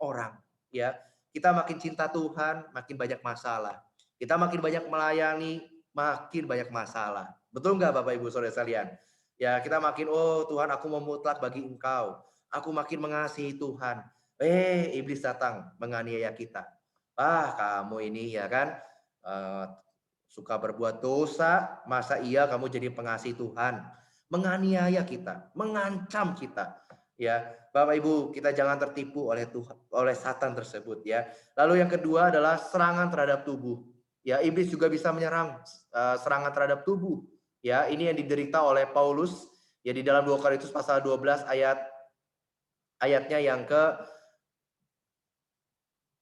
orang, ya. Kita makin cinta Tuhan, makin banyak masalah. Kita makin banyak melayani, makin banyak masalah. Betul nggak Bapak Ibu Saudara sekalian? Ya, kita makin, oh Tuhan aku mau mutlak bagi Engkau. Aku makin mengasihi Tuhan. Iblis datang menganiaya kita. Kamu ini ya kan suka berbuat dosa, masa iya kamu jadi pengasih Tuhan? Menganiaya kita, mengancam kita. Ya, Bapak Ibu, kita jangan tertipu oleh Tuhan, oleh Satan tersebut ya. Lalu yang kedua adalah serangan terhadap tubuh. Ya, iblis juga bisa menyerang serangan terhadap tubuh. Ya, ini yang diderita oleh Paulus ya di dalam 2 Korintus pasal 12 ayatnya yang ke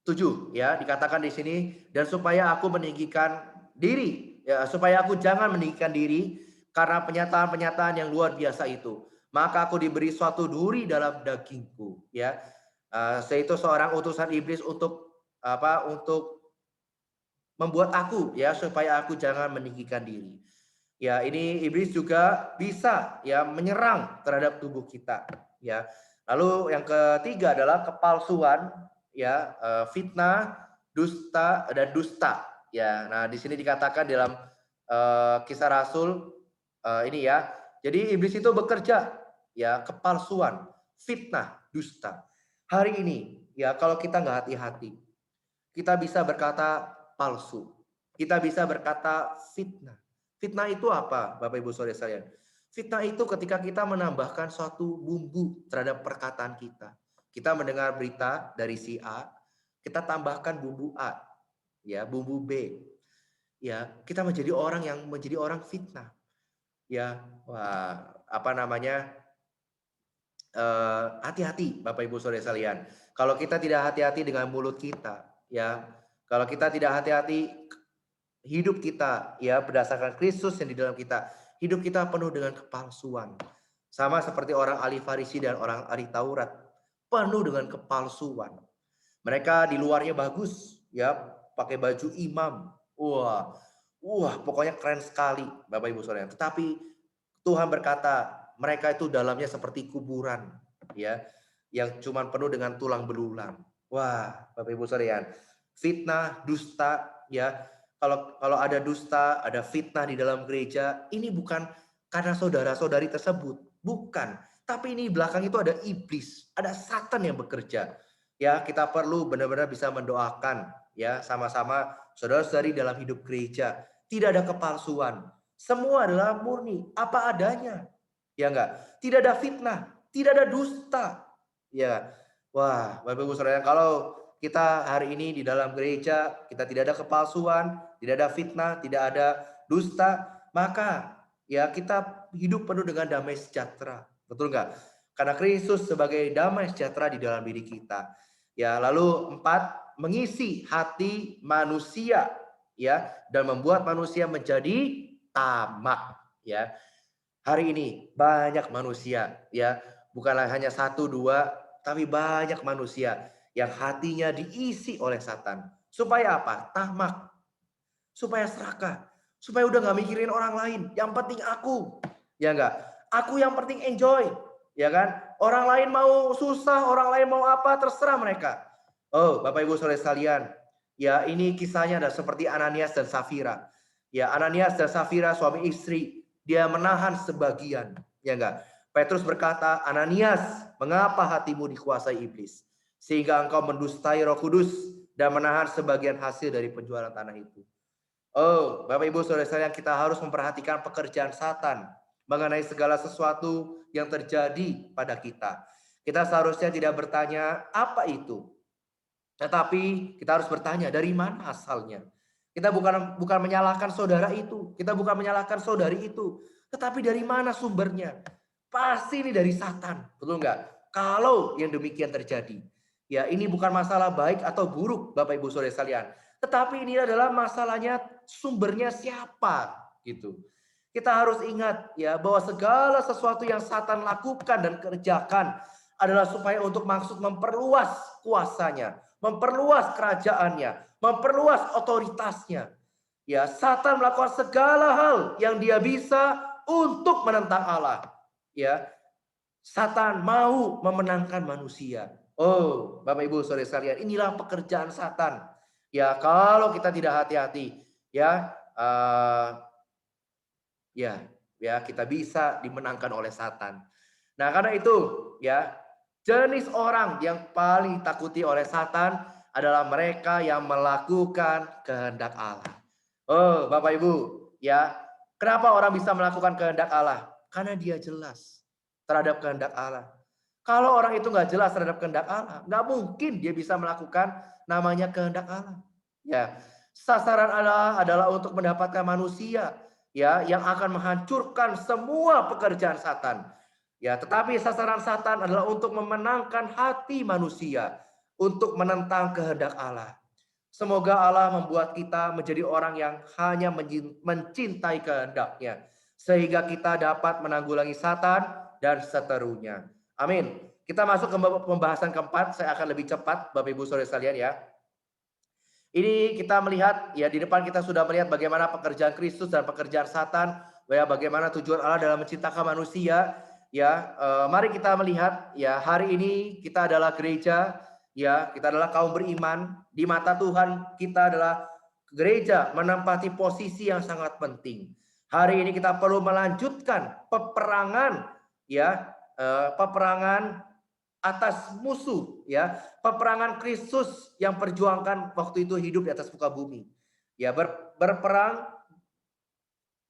7 ya, dikatakan di sini, dan supaya aku meninggikan diri, ya, supaya aku jangan meninggikan diri karena penyataan-penyataan yang luar biasa itu. Maka aku diberi suatu duri dalam dagingku, ya. Yaitu seorang utusan iblis untuk apa? Untuk membuat aku, ya, supaya aku jangan meninggikan diri. Ya, ini iblis juga bisa ya menyerang terhadap tubuh kita, ya. Lalu yang ketiga adalah kepalsuan, ya, fitnah, dusta dan dusta, ya. Nah, di sini dikatakan dalam Kisah Rasul ini ya. Jadi iblis itu bekerja ya kepalsuan, fitnah, dusta. Hari ini ya kalau kita nggak hati-hati, kita bisa berkata palsu. Kita bisa berkata fitnah. Fitnah itu apa, Bapak Ibu Saudara sekalian? Fitnah itu ketika kita menambahkan suatu bumbu terhadap perkataan kita. Kita mendengar berita dari si A, kita tambahkan bumbu A, ya, bumbu B. Ya, kita menjadi orang fitnah. Ya, wah, apa namanya? Hati-hati Bapak Ibu Saudara sekalian. Kalau kita tidak hati-hati dengan mulut kita, ya, kalau kita tidak hati-hati hidup kita, ya, berdasarkan Kristus yang di dalam kita, hidup kita penuh dengan kepalsuan. Sama seperti orang ahli Farisi dan orang ahli Taurat, penuh dengan kepalsuan. Mereka di luarnya bagus, ya, pakai baju imam. Wah, pokoknya keren sekali Bapak Ibu Saudara. Tetapi Tuhan berkata, mereka itu dalamnya seperti kuburan, ya, yang cuma penuh dengan tulang belulang. Wah, Bapak Ibu sekalian, fitnah, dusta, ya. Kalau ada dusta, ada fitnah di dalam gereja, ini bukan karena saudara-saudari tersebut, bukan. Tapi ini belakang itu ada iblis, ada Satan yang bekerja. Ya, kita perlu benar-benar bisa mendoakan, ya, sama-sama saudara-saudari dalam hidup gereja. Tidak ada kepalsuan. Semua adalah murni, apa adanya. Ya enggak? Tidak ada fitnah, tidak ada dusta. Ya. Wah, Bapak Ibu Saudara, kalau kita hari ini di dalam gereja, kita tidak ada kepalsuan, tidak ada fitnah, tidak ada dusta, maka ya kita hidup penuh dengan damai sejahtera. Betul enggak? Karena Kristus sebagai damai sejahtera di dalam diri kita. Ya, lalu 4, mengisi hati manusia, ya, dan membuat manusia menjadi tamak, ya. Hari ini banyak manusia, ya, bukanlah hanya 1, 2, tapi banyak manusia yang hatinya diisi oleh Satan. Supaya apa? Tamak. Supaya serakah. Supaya udah nggak mikirin orang lain. Yang penting aku. Ya enggak? Aku yang penting enjoy. Ya kan? Orang lain mau susah, orang lain mau apa, terserah mereka. Oh, Bapak Ibu Saudara sekalian. Ya, ini kisahnya ada seperti Ananias dan Safira. Ya, Ananias dan Safira suami istri. Dia menahan sebagian. Ya enggak? Petrus berkata, Ananias, mengapa hatimu dikuasai iblis? Sehingga engkau mendustai Roh Kudus dan menahan sebagian hasil dari penjualan tanah itu. Oh, Bapak Ibu Saudara sekalian, kita harus memperhatikan pekerjaan Satan mengenai segala sesuatu yang terjadi pada kita. Kita seharusnya tidak bertanya apa itu, tetapi kita harus bertanya dari mana asalnya. Kita bukan menyalahkan saudara itu, kita bukan menyalahkan saudari itu, tetapi dari mana sumbernya? Pasti ini dari Satan, betul nggak? Kalau yang demikian terjadi, ya ini bukan masalah baik atau buruk, Bapak Ibu Saudara sekalian. Tetapi ini adalah masalahnya sumbernya siapa gitu. Kita harus ingat ya bahwa segala sesuatu yang Satan lakukan dan kerjakan adalah supaya untuk maksud memperluas kuasanya, memperluas kerajaannya, memperluas otoritasnya. Ya, Satan melakukan segala hal yang dia bisa untuk menentang Allah. Ya, Satan mau memenangkan manusia. Oh, Bapak Ibu Saudara sekalian, inilah pekerjaan Satan. Ya, kalau kita tidak hati-hati, ya, ya kita bisa dimenangkan oleh Satan. Nah, karena itu, ya, jenis orang yang paling takuti oleh Satan adalah mereka yang melakukan kehendak Allah. Oh, Bapak Ibu, ya, kenapa orang bisa melakukan kehendak Allah? Karena dia jelas terhadap kehendak Allah. Kalau orang itu nggak jelas terhadap kehendak Allah, nggak mungkin dia bisa melakukan namanya kehendak Allah. Ya, sasaran Allah adalah untuk mendapatkan manusia, ya, yang akan menghancurkan semua pekerjaan Satan. Ya, tetapi sasaran Satan adalah untuk memenangkan hati manusia untuk menentang kehendak Allah. Semoga Allah membuat kita menjadi orang yang hanya mencintai kehendak-Nya, sehingga kita dapat menanggulangi Satan dan seterunya. Amin. Kita masuk ke pembahasan keempat. Saya akan lebih cepat, Bapak Ibu Saudara sekalian ya. Ini kita melihat ya, di depan kita sudah melihat bagaimana pekerjaan Kristus dan pekerjaan Satan, ya, bagaimana tujuan Allah dalam menciptakan manusia. Ya, mari kita melihat ya, hari ini kita adalah gereja. Ya, kita adalah kaum beriman. Di mata Tuhan kita adalah gereja menempati posisi yang sangat penting. Hari ini kita perlu melanjutkan peperangan, ya, peperangan atas musuh, ya, peperangan Kristus yang perjuangkan waktu itu hidup di atas muka bumi. Ya, berperang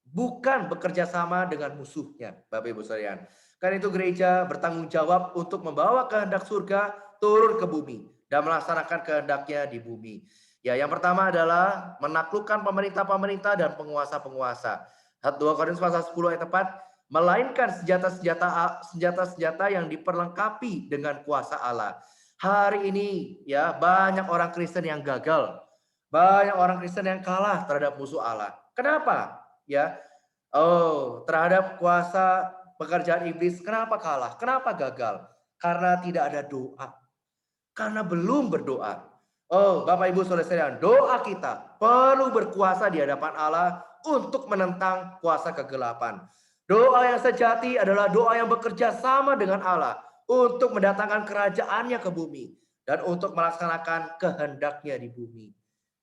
bukan bekerja sama dengan musuhnya, Bapak Ibu sekalian. Karena itu gereja bertanggung jawab untuk membawa kehendak surga turun ke bumi dan melaksanakan kehendaknya di bumi. Ya, yang pertama adalah menaklukkan pemerintah-pemerintah dan penguasa-penguasa. 2 Korintus pasal 10 ayat 4, melainkan senjata-senjata yang diperlengkapi dengan kuasa Allah. Hari ini ya, banyak orang Kristen yang gagal. Banyak orang Kristen yang kalah terhadap musuh Allah. Kenapa? Ya. Terhadap kuasa pekerjaan iblis, kenapa kalah? Kenapa gagal? Karena tidak ada doa. Karena belum berdoa. Bapak Ibu Saudara sekalian, doa kita perlu berkuasa di hadapan Allah untuk menentang kuasa kegelapan. Doa yang sejati adalah doa yang bekerja sama dengan Allah untuk mendatangkan kerajaannya ke bumi dan untuk melaksanakan kehendaknya di bumi.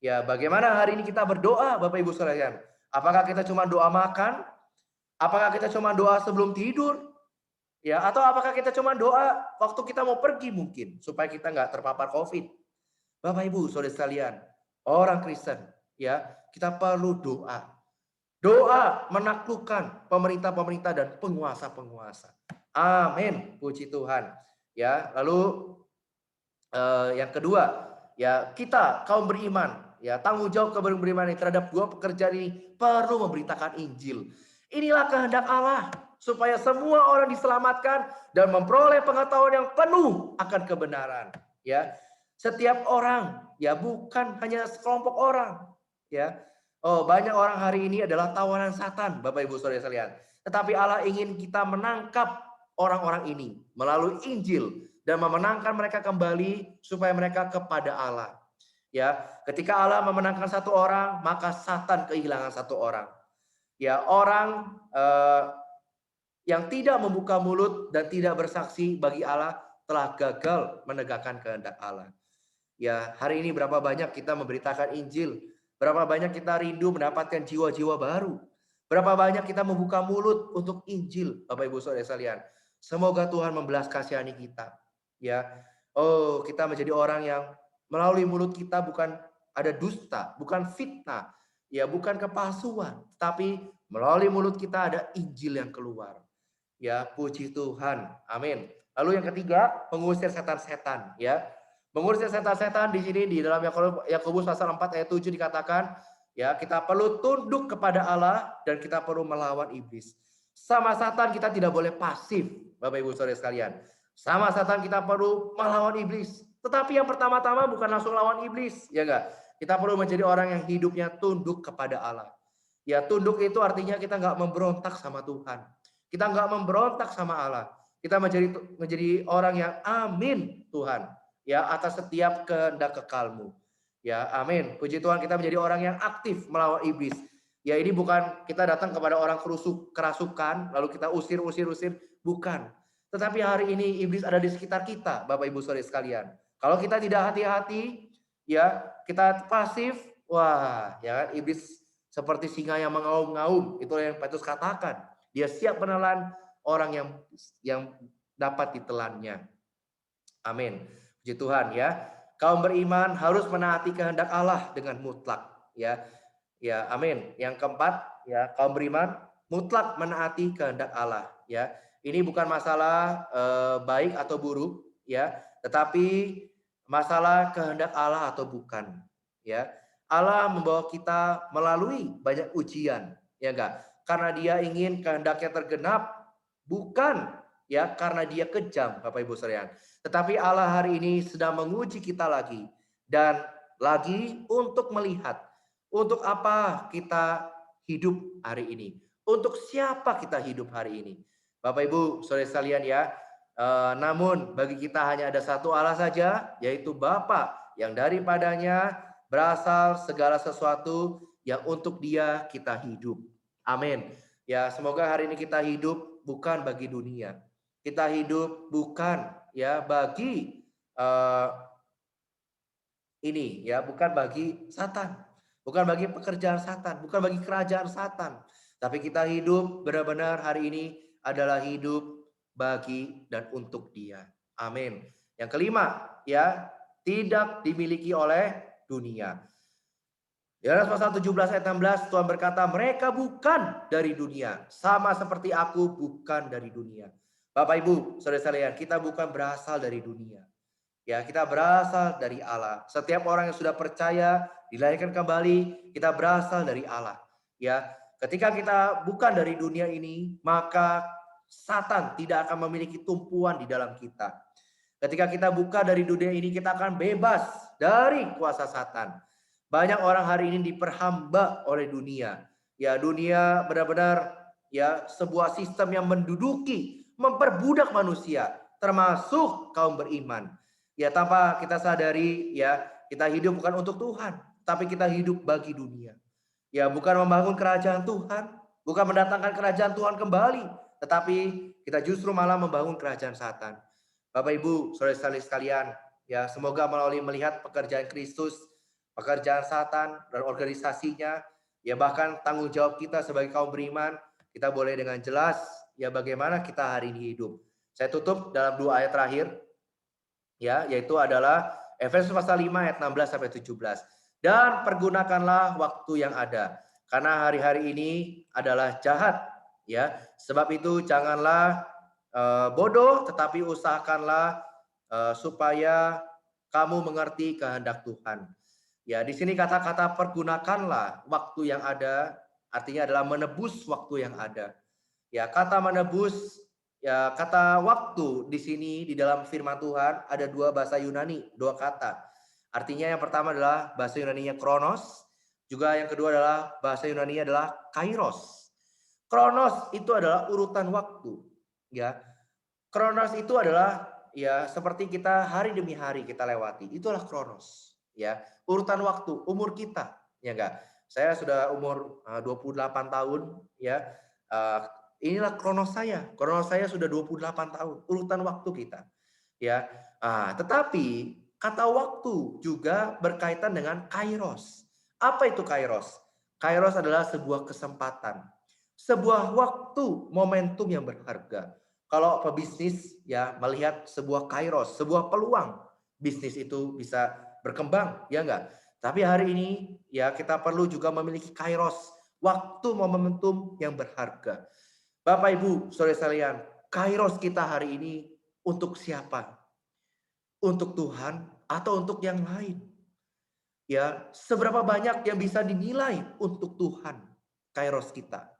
Ya, bagaimana hari ini kita berdoa, Bapak Ibu sekalian? Apakah kita cuma doa makan? Apakah kita cuma doa sebelum tidur? Ya, atau apakah kita cuma doa waktu kita mau pergi mungkin supaya kita nggak terpapar COVID? Bapak Ibu Saudara sekalian, orang Kristen, ya, kita perlu doa. Doa menaklukkan pemerintah-pemerintah dan penguasa-penguasa. Amin, puji Tuhan. Ya, lalu yang kedua, ya, kita kaum beriman, ya, tanggung jawab kaum beriman ini terhadap dua pekerjaan ini perlu memberitakan Injil. Inilah kehendak Allah supaya semua orang diselamatkan dan memperoleh pengetahuan yang penuh akan kebenaran. Ya, setiap orang, ya, bukan hanya sekelompok orang. Ya, banyak orang hari ini adalah tawanan Satan, Bapak Ibu Saudara sekalian. Tetapi Allah ingin kita menangkap orang-orang ini melalui Injil dan memenangkan mereka kembali supaya mereka kepada Allah. Ya, ketika Allah memenangkan satu orang, maka Satan kehilangan satu orang. Ya, orang yang tidak membuka mulut dan tidak bersaksi bagi Allah telah gagal menegakkan kehendak Allah. Ya, hari ini berapa banyak kita memberitakan Injil, berapa banyak kita rindu mendapatkan jiwa-jiwa baru, berapa banyak kita membuka mulut untuk Injil, Bapak Ibu Saudara sekalian. Semoga Tuhan membelas kasihani kita. Ya, kita menjadi orang yang melalui mulut kita bukan ada dusta, bukan fitnah, ya, bukan kepalsuan, tapi melalui mulut kita ada Injil yang keluar. Ya, puji Tuhan. Amin. Lalu yang ketiga, mengusir setan-setan, ya. Mengusir setan-setan di sini di dalam Yakobus pasal 4 ayat 7 dikatakan, ya, kita perlu tunduk kepada Allah dan kita perlu melawan iblis. Sama Satan kita tidak boleh pasif, Bapak Ibu Saudara sekalian. Sama Satan kita perlu melawan iblis. Tetapi yang pertama-tama bukan langsung lawan iblis, ya enggak? Kita perlu menjadi orang yang hidupnya tunduk kepada Allah. Ya, tunduk itu artinya kita enggak memberontak sama Tuhan. Kita enggak memberontak sama Allah. Kita menjadi orang yang amin Tuhan, ya, atas setiap kehendak kekalmu. Ya, amin. Puji Tuhan, kita menjadi orang yang aktif melawan iblis. Ya, ini bukan kita datang kepada orang kerasukan lalu kita usir, bukan. Tetapi hari ini iblis ada di sekitar kita, Bapak Ibu Saudara sekalian. Kalau kita tidak hati-hati, ya, kita pasif, wah, ya kan, iblis seperti singa yang mengaum-ngaum. Itu yang Petrus katakan. Dia siap menelan orang yang dapat ditelannya. Amin. Puji Tuhan, ya. Kaum beriman harus menaati kehendak Allah dengan mutlak, ya. Ya, amin. Yang keempat, ya, kaum beriman mutlak menaati kehendak Allah, ya. Ini bukan masalah baik atau buruk, ya, tetapi masalah kehendak Allah atau bukan, ya. Allah membawa kita melalui banyak ujian, ya enggak? Karena Dia ingin kehendaknya tergenap, bukan, ya, karena Dia kejam, Bapak Ibu sekalian. Tetapi Allah hari ini sedang menguji kita lagi dan lagi untuk melihat untuk apa kita hidup hari ini. Untuk siapa kita hidup hari ini. Bapak Ibu, saudara sekalian ya. Namun bagi kita hanya ada satu Allah saja, yaitu Bapa yang daripadanya berasal segala sesuatu yang untuk Dia kita hidup. Amin. Ya, semoga hari ini kita hidup bukan bagi dunia. Kita hidup bukan ya bagi ini ya, bukan bagi Satan, bukan bagi pekerjaan Satan, bukan bagi kerajaan Satan. Tapi kita hidup benar-benar hari ini adalah hidup bagi dan untuk Dia. Amin. Yang kelima, ya, tidak dimiliki oleh dunia. Yohanes pasal 17 ayat 16, Tuhan berkata, mereka bukan dari dunia, sama seperti aku bukan dari dunia. Bapak Ibu, saudara sekalian, kita bukan berasal dari dunia. Ya, kita berasal dari Allah. Setiap orang yang sudah percaya dilahirkan kembali, kita berasal dari Allah. Ya, ketika kita bukan dari dunia ini, maka Satan tidak akan memiliki tumpuan di dalam kita. Ketika kita buka dari dunia ini, kita akan bebas dari kuasa Satan. Banyak orang hari ini diperhamba oleh dunia. Ya, dunia benar-benar ya sebuah sistem yang menduduki, memperbudak manusia, termasuk kaum beriman. Ya, tanpa kita sadari ya, kita hidup bukan untuk Tuhan, tapi kita hidup bagi dunia. Ya, bukan membangun kerajaan Tuhan, bukan mendatangkan kerajaan Tuhan kembali, tetapi kita justru malah membangun kerajaan Satan. Bapak Ibu, saudara-saudari sekalian, ya semoga melalui melihat pekerjaan Kristus, pekerjaan Satan dan organisasinya, ya bahkan tanggung jawab kita sebagai kaum beriman, kita boleh dengan jelas ya bagaimana kita hari ini hidup. Saya tutup dalam 2 ayat terakhir, ya, yaitu adalah Efesus pasal 5 ayat 16 sampai 17. Dan pergunakanlah waktu yang ada, karena hari-hari ini adalah jahat, ya. Sebab itu janganlah bodoh, tetapi usahakanlah supaya kamu mengerti kehendak Tuhan. Ya, di sini kata-kata pergunakanlah waktu yang ada artinya adalah menebus waktu yang ada. Ya, kata menebus, ya kata waktu di sini di dalam firman Tuhan ada dua bahasa Yunani, dua kata. Artinya yang pertama adalah bahasa Yunaninya kronos, juga yang kedua adalah bahasa Yunaninya adalah kairos. Kronos itu adalah urutan waktu, ya. Kronos itu adalah ya seperti kita hari demi hari kita lewati. Itulah kronos, ya. Urutan waktu, umur kita, ya enggak? Saya sudah umur 28 tahun, ya. Inilah kronos saya. Kronos saya sudah 28 tahun, urutan waktu kita. Ya. Tetapi kata waktu juga berkaitan dengan kairos. Apa itu kairos? Kairos adalah sebuah kesempatan, sebuah waktu, momentum yang berharga. Kalau pebisnis ya melihat sebuah kairos, sebuah peluang, bisnis itu bisa berkembang, ya enggak? Tapi hari ini ya kita perlu juga memiliki kairos, waktu momentum yang berharga. Bapak Ibu, saudara sekalian, kairos kita hari ini untuk siapa? Untuk Tuhan atau untuk yang lain? Ya, seberapa banyak yang bisa dinilai untuk Tuhan kairos kita?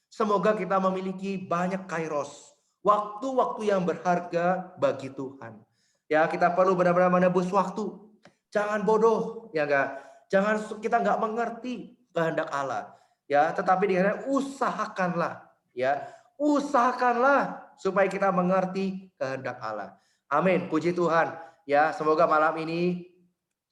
Semoga kita memiliki banyak kairos, waktu-waktu yang berharga bagi Tuhan. Ya, kita perlu benar-benar menebus waktu. Jangan bodoh, ya enggak? Jangan kita enggak mengerti kehendak Allah. Ya, tetapi dikatakan usahakanlah, ya. Usahakanlah supaya kita mengerti kehendak Allah. Amin. Puji Tuhan. Ya, semoga malam ini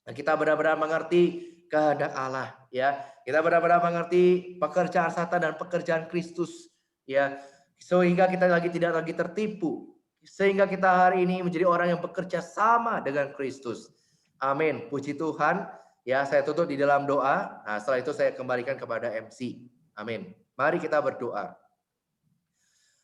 kita benar-benar mengerti kehendak Allah, ya. Kita benar-benar mengerti pekerjaan Satan dan pekerjaan Kristus, ya. Sehingga kita tidak lagi tertipu. Sehingga kita hari ini menjadi orang yang bekerja sama dengan Kristus. Amin. Puji Tuhan. Ya, saya tutup di dalam doa. Nah, setelah itu saya kembalikan kepada MC. Amin. Mari kita berdoa.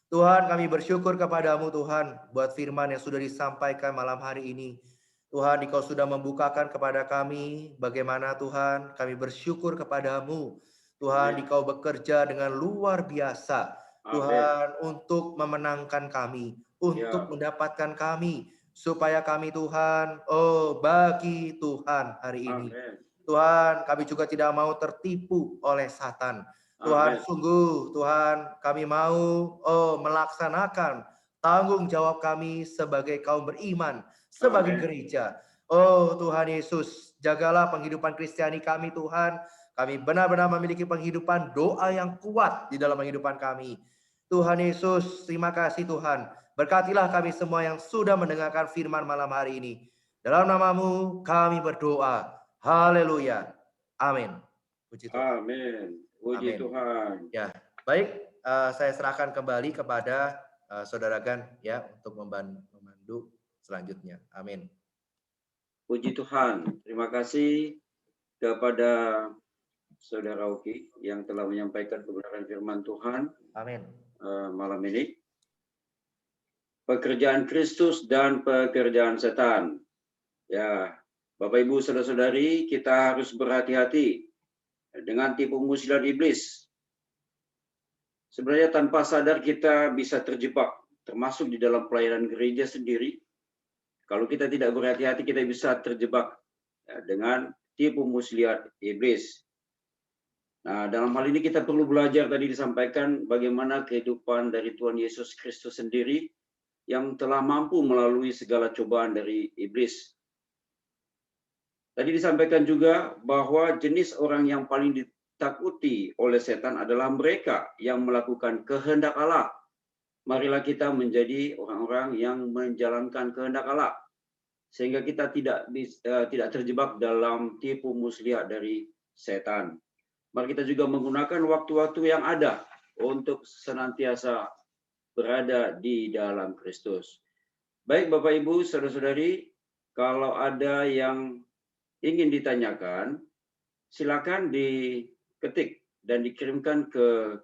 Tuhan, kami bersyukur kepadamu Tuhan buat firman yang sudah disampaikan malam hari ini. Tuhan, Engkau sudah membukakan kepada kami bagaimana Tuhan kami bersyukur kepadamu. Tuhan, Engkau bekerja dengan luar biasa. Tuhan, untuk memenangkan kami, untuk mendapatkan kami, supaya kami Tuhan, bagi Tuhan hari ini. Tuhan, kami juga tidak mau tertipu oleh Satan. Tuhan, sungguh Tuhan, kami mau melaksanakan tanggung jawab kami sebagai kaum beriman, sebagai Amin. gereja. Oh Tuhan Yesus, jagalah penghidupan Kristiani kami Tuhan. Kami benar-benar memiliki penghidupan doa yang kuat di dalam kehidupan kami. Tuhan Yesus, terima kasih Tuhan. Berkatilah kami semua yang sudah mendengarkan firman malam hari ini. Dalam namamu kami berdoa. Haleluya. Amin. Puji Tuhan. Amin. Puji Amin. Tuhan. Ya, baik. Saya serahkan kembali kepada Saudara Gan ya untuk memandu selanjutnya. Amin. Puji Tuhan. Terima kasih kepada Saudara Oki yang telah menyampaikan kebenaran firman Tuhan. Amin. Malam ini. Pekerjaan Kristus dan pekerjaan setan. Ya, Bapak Ibu Saudara-saudari, kita harus berhati-hati dengan tipu muslihat iblis. Sebenarnya tanpa sadar kita bisa terjebak, termasuk di dalam pelayanan gereja sendiri. Kalau kita tidak berhati-hati, kita bisa terjebak dengan tipu muslihat iblis. Nah, dalam hal ini kita perlu belajar, tadi disampaikan bagaimana kehidupan dari Tuhan Yesus Kristus sendiri yang telah mampu melalui segala cobaan dari iblis. Tadi disampaikan juga bahwa jenis orang yang paling ditakuti oleh setan adalah mereka yang melakukan kehendak Allah. Marilah kita menjadi orang-orang yang menjalankan kehendak Allah, sehingga kita tidak terjebak dalam tipu muslihat dari setan. Mari kita juga menggunakan waktu-waktu yang ada untuk senantiasa berada di dalam Kristus. Baik Bapak Ibu, saudara-saudari, kalau ada yang ingin ditanyakan, silakan diketik dan dikirimkan ke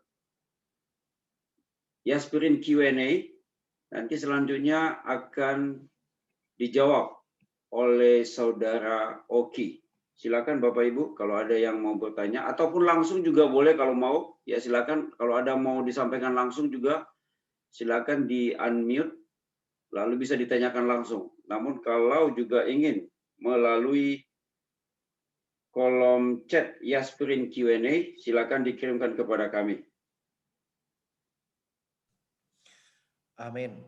Yaspirin Q&A. Nanti selanjutnya akan dijawab oleh Saudara Oki. Silakan Bapak Ibu kalau ada yang mau bertanya, ataupun langsung juga boleh kalau mau. Ya silakan, kalau ada mau disampaikan langsung juga silakan di unmute, lalu bisa ditanyakan langsung. Namun kalau juga ingin melalui kolom chat Yaspirin Q&A, silakan dikirimkan kepada kami. Amin.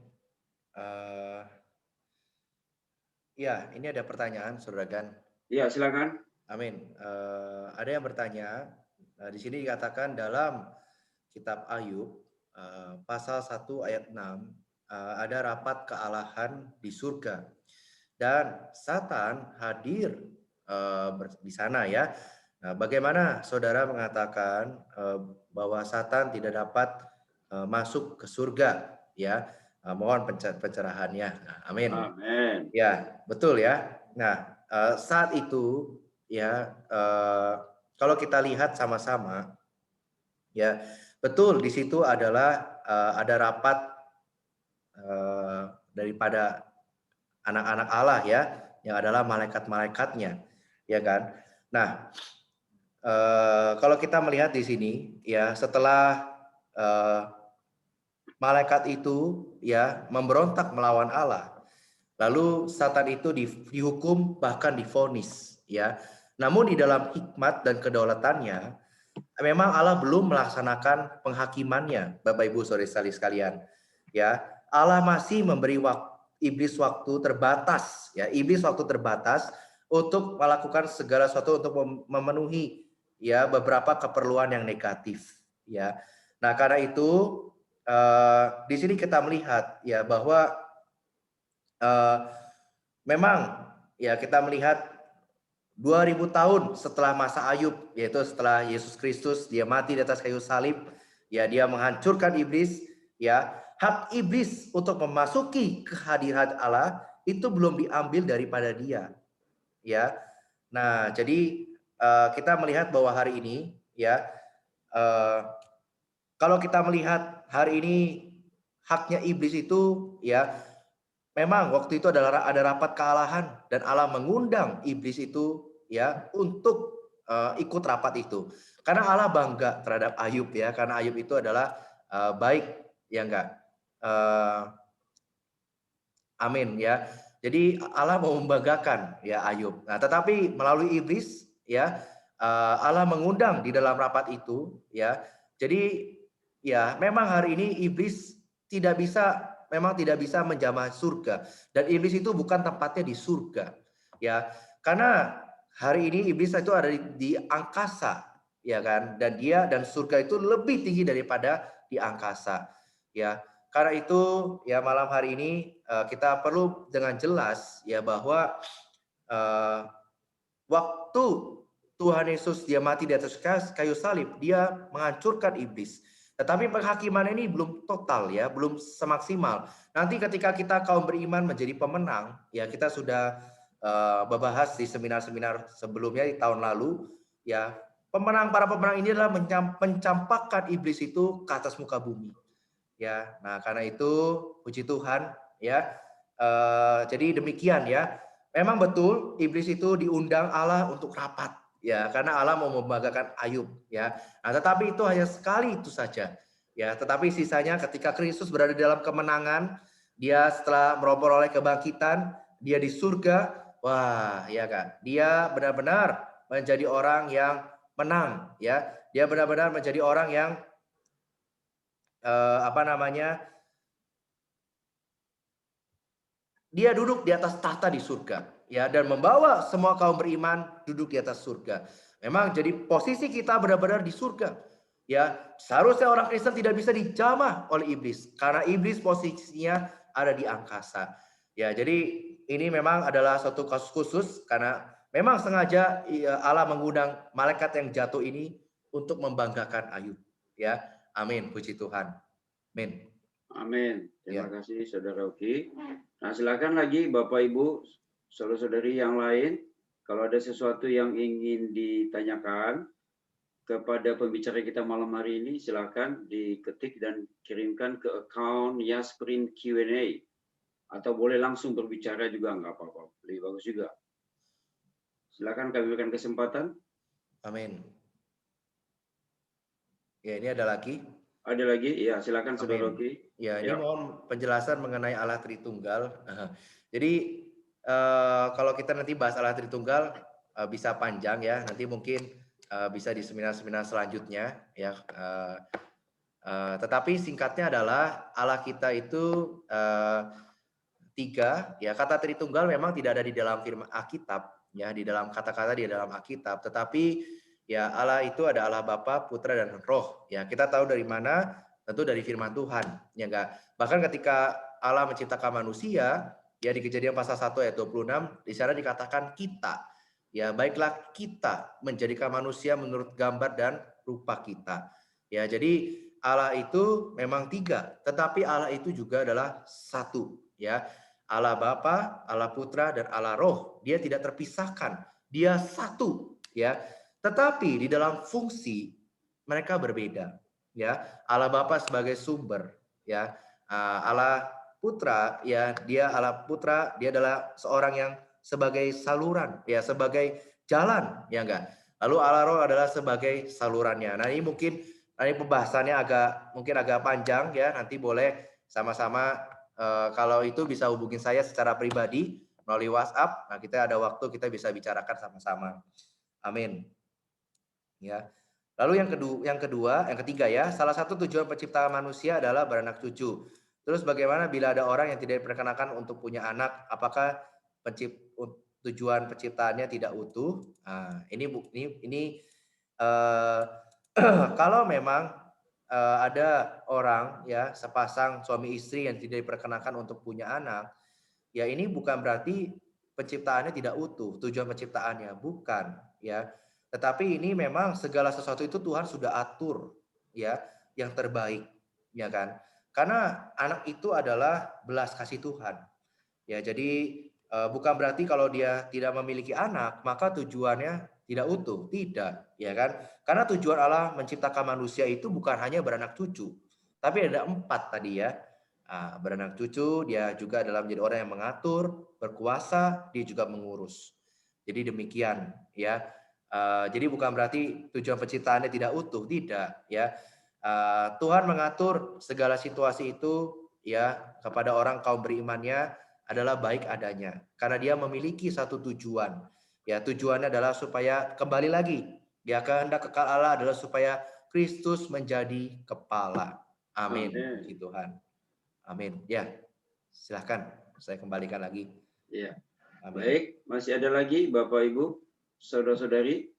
Ya, ini ada pertanyaan, Saudara Gan. Ya, silakan. Amin. Ada yang bertanya, di sini dikatakan dalam kitab Ayub, pasal 1 ayat 6, ada rapat kealahan di surga. Dan Satan hadir di sana ya. Nah, bagaimana saudara mengatakan bahwa Satan tidak dapat masuk ke surga ya? Mohon pencerahannya. Nah, amin. Amin. Ya, betul ya. Nah, saat itu ya kalau kita lihat sama-sama ya, betul di situ adalah ada rapat daripada anak-anak Allah ya, yang adalah malaikat-malaikatnya, ya kan? Nah, kalau kita melihat di sini ya, setelah malaikat itu ya memberontak melawan Allah, lalu Satan itu dihukum bahkan divonis ya. Namun di dalam hikmat dan kedaulatannya, memang Allah belum melaksanakan penghakimannya, Bapak Ibu Saudara sekalian. Ya, Allah masih memberi iblis waktu terbatas, ya. Iblis waktu terbatas untuk melakukan segala sesuatu untuk memenuhi ya beberapa keperluan yang negatif, ya. Nah, karena itu di sini kita melihat ya bahwa memang ya kita melihat 2000 tahun setelah masa Ayub, yaitu setelah Yesus Kristus dia mati di atas kayu salib, ya dia menghancurkan iblis, ya hak iblis untuk memasuki kehadiran Allah itu belum diambil daripada dia, ya. Nah, jadi kita melihat bahwa hari ini, ya kalau kita melihat hari ini haknya iblis itu, ya memang waktu itu ada rapat kealahan dan Allah mengundang iblis itu ya untuk ikut rapat itu. Karena Allah bangga terhadap Ayub ya, karena Ayub itu adalah baik ya enggak. Amin ya. Jadi Allah mau membanggakan ya Ayub. Nah, tetapi melalui iblis ya Allah mengundang di dalam rapat itu ya. Jadi ya memang hari ini iblis tidak bisa memang tidak bisa menjamah surga, dan iblis itu bukan tempatnya di surga. Ya, karena hari ini iblis itu ada di angkasa, ya kan? Dan dia dan surga itu lebih tinggi daripada di angkasa. Ya, karena itu ya malam hari ini kita perlu dengan jelas ya bahwa waktu Tuhan Yesus dia mati di atas kayu salib, dia menghancurkan iblis. Tetapi penghakiman ini belum total ya, belum semaksimal. Nanti ketika kita kaum beriman menjadi pemenang, ya kita sudah membahas di seminar-seminar sebelumnya di tahun lalu, ya para pemenang ini adalah mencampakkan iblis itu ke atas muka bumi. Ya, nah karena itu puji Tuhan ya. Jadi demikian ya. Memang betul iblis itu diundang Allah untuk rapat ya, karena Allah mau membanggakan Ayub ya. Nah, tetapi itu hanya sekali itu saja. Ya, tetapi sisanya ketika Kristus berada dalam kemenangan, dia setelah memperoleh kebangkitan, dia di surga. Wah, ya kan. Dia benar-benar menjadi orang yang menang ya. Dia benar-benar menjadi orang yang dia duduk di atas tahta di surga ya, dan membawa semua kaum beriman duduk di atas surga. Memang jadi posisi kita benar-benar di surga ya. Seharusnya orang Kristen tidak bisa dijamah oleh iblis karena iblis posisinya ada di angkasa ya. Jadi ini memang adalah suatu kasus khusus karena memang sengaja Allah mengundang malaikat yang jatuh ini untuk membanggakan Ayub ya. Amin, puji Tuhan. Amin. Amin. Terima kasih Saudara Oki. Nah, silakan lagi Bapak Ibu, saudara-saudari yang lain, kalau ada sesuatu yang ingin ditanyakan kepada pembicara kita malam hari ini, silakan diketik dan kirimkan ke account Yasprin Q&A, atau boleh langsung berbicara juga, nggak apa-apa, lebih bagus juga. Silakan kami berikan kesempatan. Amin. Ya, ini ada lagi. Ada lagi? Ya, silakan Saudara Oki. Ya, ini mohon penjelasan mengenai Allah Tritunggal. Jadi kalau kita nanti bahas Allah Tritunggal bisa panjang ya. Nanti mungkin bisa di seminar-seminar selanjutnya ya. Tetapi singkatnya adalah Allah kita itu tiga ya. Kata Tritunggal memang tidak ada di dalam firman Alkitab ya, di dalam kata-kata di dalam Alkitab. Tetapi ya Allah itu ada Allah Bapa, Putra dan Roh. Ya, kita tahu dari mana? Tentu dari firman Tuhan, ya enggak? Bahkan ketika Allah menciptakan manusia, ya di Kejadian pasal 1 ayat 26, di sana dikatakan kita. Ya, baiklah kita menjadikan manusia menurut gambar dan rupa kita. Ya, jadi Allah itu memang tiga, tetapi Allah itu juga adalah satu, ya. Allah Bapa, Allah Putra dan Allah Roh. Dia tidak terpisahkan. Dia satu, ya. Tetapi di dalam fungsi mereka berbeda, ya. Allah Bapa sebagai sumber, ya. Allah Putra, ya, dia Allah Putra, dia adalah seorang yang sebagai saluran, ya, sebagai jalan, ya enggak. Lalu Allah Roh adalah sebagai salurannya. Nah, ini mungkin pembahasannya mungkin agak panjang ya. Nanti boleh sama-sama kalau itu bisa hubungin saya secara pribadi melalui WhatsApp. Nah, kita ada waktu kita bisa bicarakan sama-sama. Amin. Ya. Lalu yang ketiga ya, salah satu tujuan penciptaan manusia adalah beranak cucu. Terus bagaimana bila ada orang yang tidak diperkenakan untuk punya anak, apakah tujuan penciptaannya tidak utuh? Nah, ini kalau memang ada orang ya, sepasang suami istri yang tidak diperkenakan untuk punya anak, ya ini bukan berarti penciptaannya tidak utuh, tujuan penciptaannya bukan ya. Tetapi ini memang segala sesuatu itu Tuhan sudah atur ya, yang terbaik, ya kan? Karena anak itu adalah belas kasih Tuhan. Ya, jadi bukan berarti kalau dia tidak memiliki anak, maka tujuannya tidak utuh, tidak, ya kan? Karena tujuan Allah menciptakan manusia itu bukan hanya beranak cucu, tapi ada 4 tadi ya. Beranak cucu, dia juga adalah menjadi orang yang mengatur, berkuasa, dia juga mengurus. Jadi demikian, ya. Jadi bukan berarti tujuan penciptaannya tidak utuh, tidak ya. Tuhan mengatur segala situasi itu ya kepada orang kaum berimannya adalah baik adanya karena dia memiliki satu tujuan. Ya, tujuannya adalah supaya kembali lagi ya, kehendak kekal Allah adalah supaya Kristus menjadi kepala. Amin. Puji Tuhan. Amin. Ya, silahkan saya kembalikan lagi. Ya. Amin. Baik, masih ada lagi Bapak Ibu, saudara-saudari?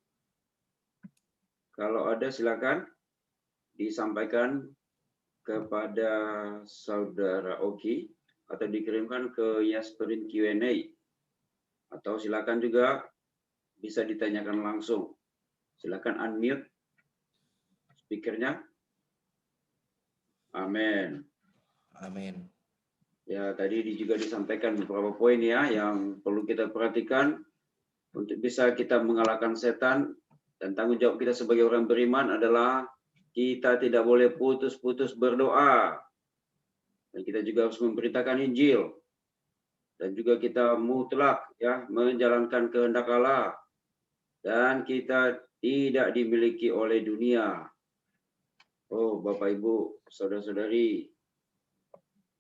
Kalau ada silakan disampaikan kepada Saudara Oki atau dikirimkan ke Yasperin Q&A. Atau silakan juga bisa ditanyakan langsung. Silakan unmute speakernya. Amin. Amin. Ya, tadi juga disampaikan beberapa poin ya yang perlu kita perhatikan untuk bisa kita mengalahkan setan, dan tanggung jawab kita sebagai orang beriman adalah kita tidak boleh putus-putus berdoa. Dan kita juga harus memberitakan Injil. Dan juga kita mutlak ya menjalankan kehendak Allah. Dan kita tidak dimiliki oleh dunia. Oh, Bapak Ibu, saudara-saudari,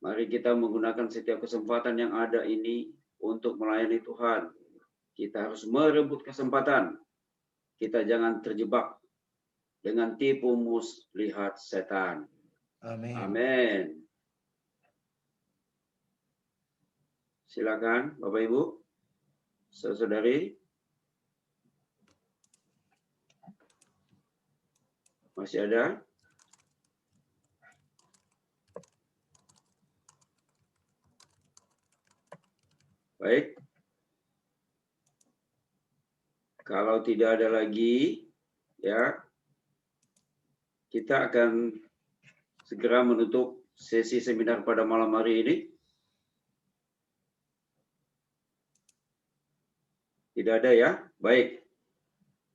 mari kita menggunakan setiap kesempatan yang ada ini untuk melayani Tuhan. Kita harus merebut kesempatan. Kita jangan terjebak dengan tipu muslihat setan. Amin. Amin. Silakan Bapak Ibu, saudari. Masih ada? Baik. Kalau tidak ada lagi, ya, kita akan segera menutup sesi seminar pada malam hari ini. Tidak ada ya? Baik.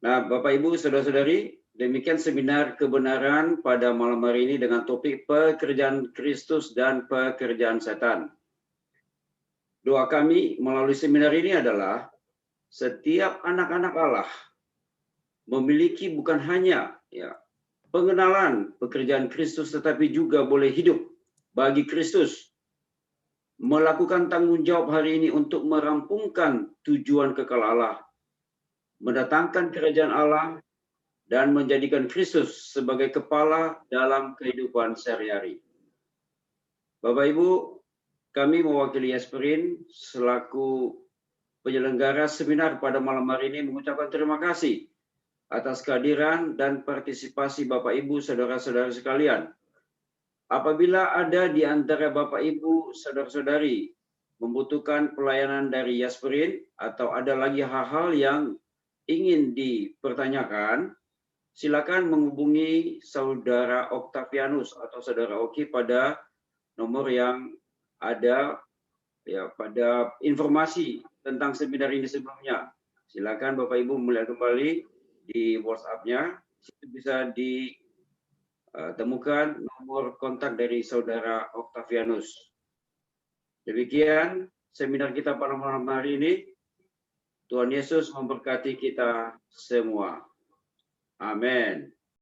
Nah, Bapak Ibu, saudara-saudari, demikian seminar kebenaran pada malam hari ini dengan topik pekerjaan Kristus dan pekerjaan setan. Doa kami melalui seminar ini adalah setiap anak-anak Allah memiliki bukan hanya ya pengenalan pekerjaan Kristus, tetapi juga boleh hidup bagi Kristus, melakukan tanggung jawab hari ini untuk merampungkan tujuan kekal Allah, mendatangkan kerajaan Allah, dan menjadikan Kristus sebagai kepala dalam kehidupan sehari-hari. Bapak Ibu, kami mewakili Yasperin selaku penyelenggara seminar pada malam hari ini mengucapkan terima kasih atas kehadiran dan partisipasi Bapak Ibu, saudara-saudari sekalian. Apabila ada di antara Bapak Ibu, saudara-saudari membutuhkan pelayanan dari Yasperin atau ada lagi hal-hal yang ingin dipertanyakan, silakan menghubungi Saudara Octavianus atau Saudara Oki pada nomor yang ada ya pada informasi tentang seminar ini sebelumnya. Silakan Bapak Ibu melihat kembali di WhatsApp-nya, bisa ditemukan nomor kontak dari Saudara Octavianus. Demikian seminar kita pada malam hari ini. Tuhan Yesus memberkati kita semua. Amin.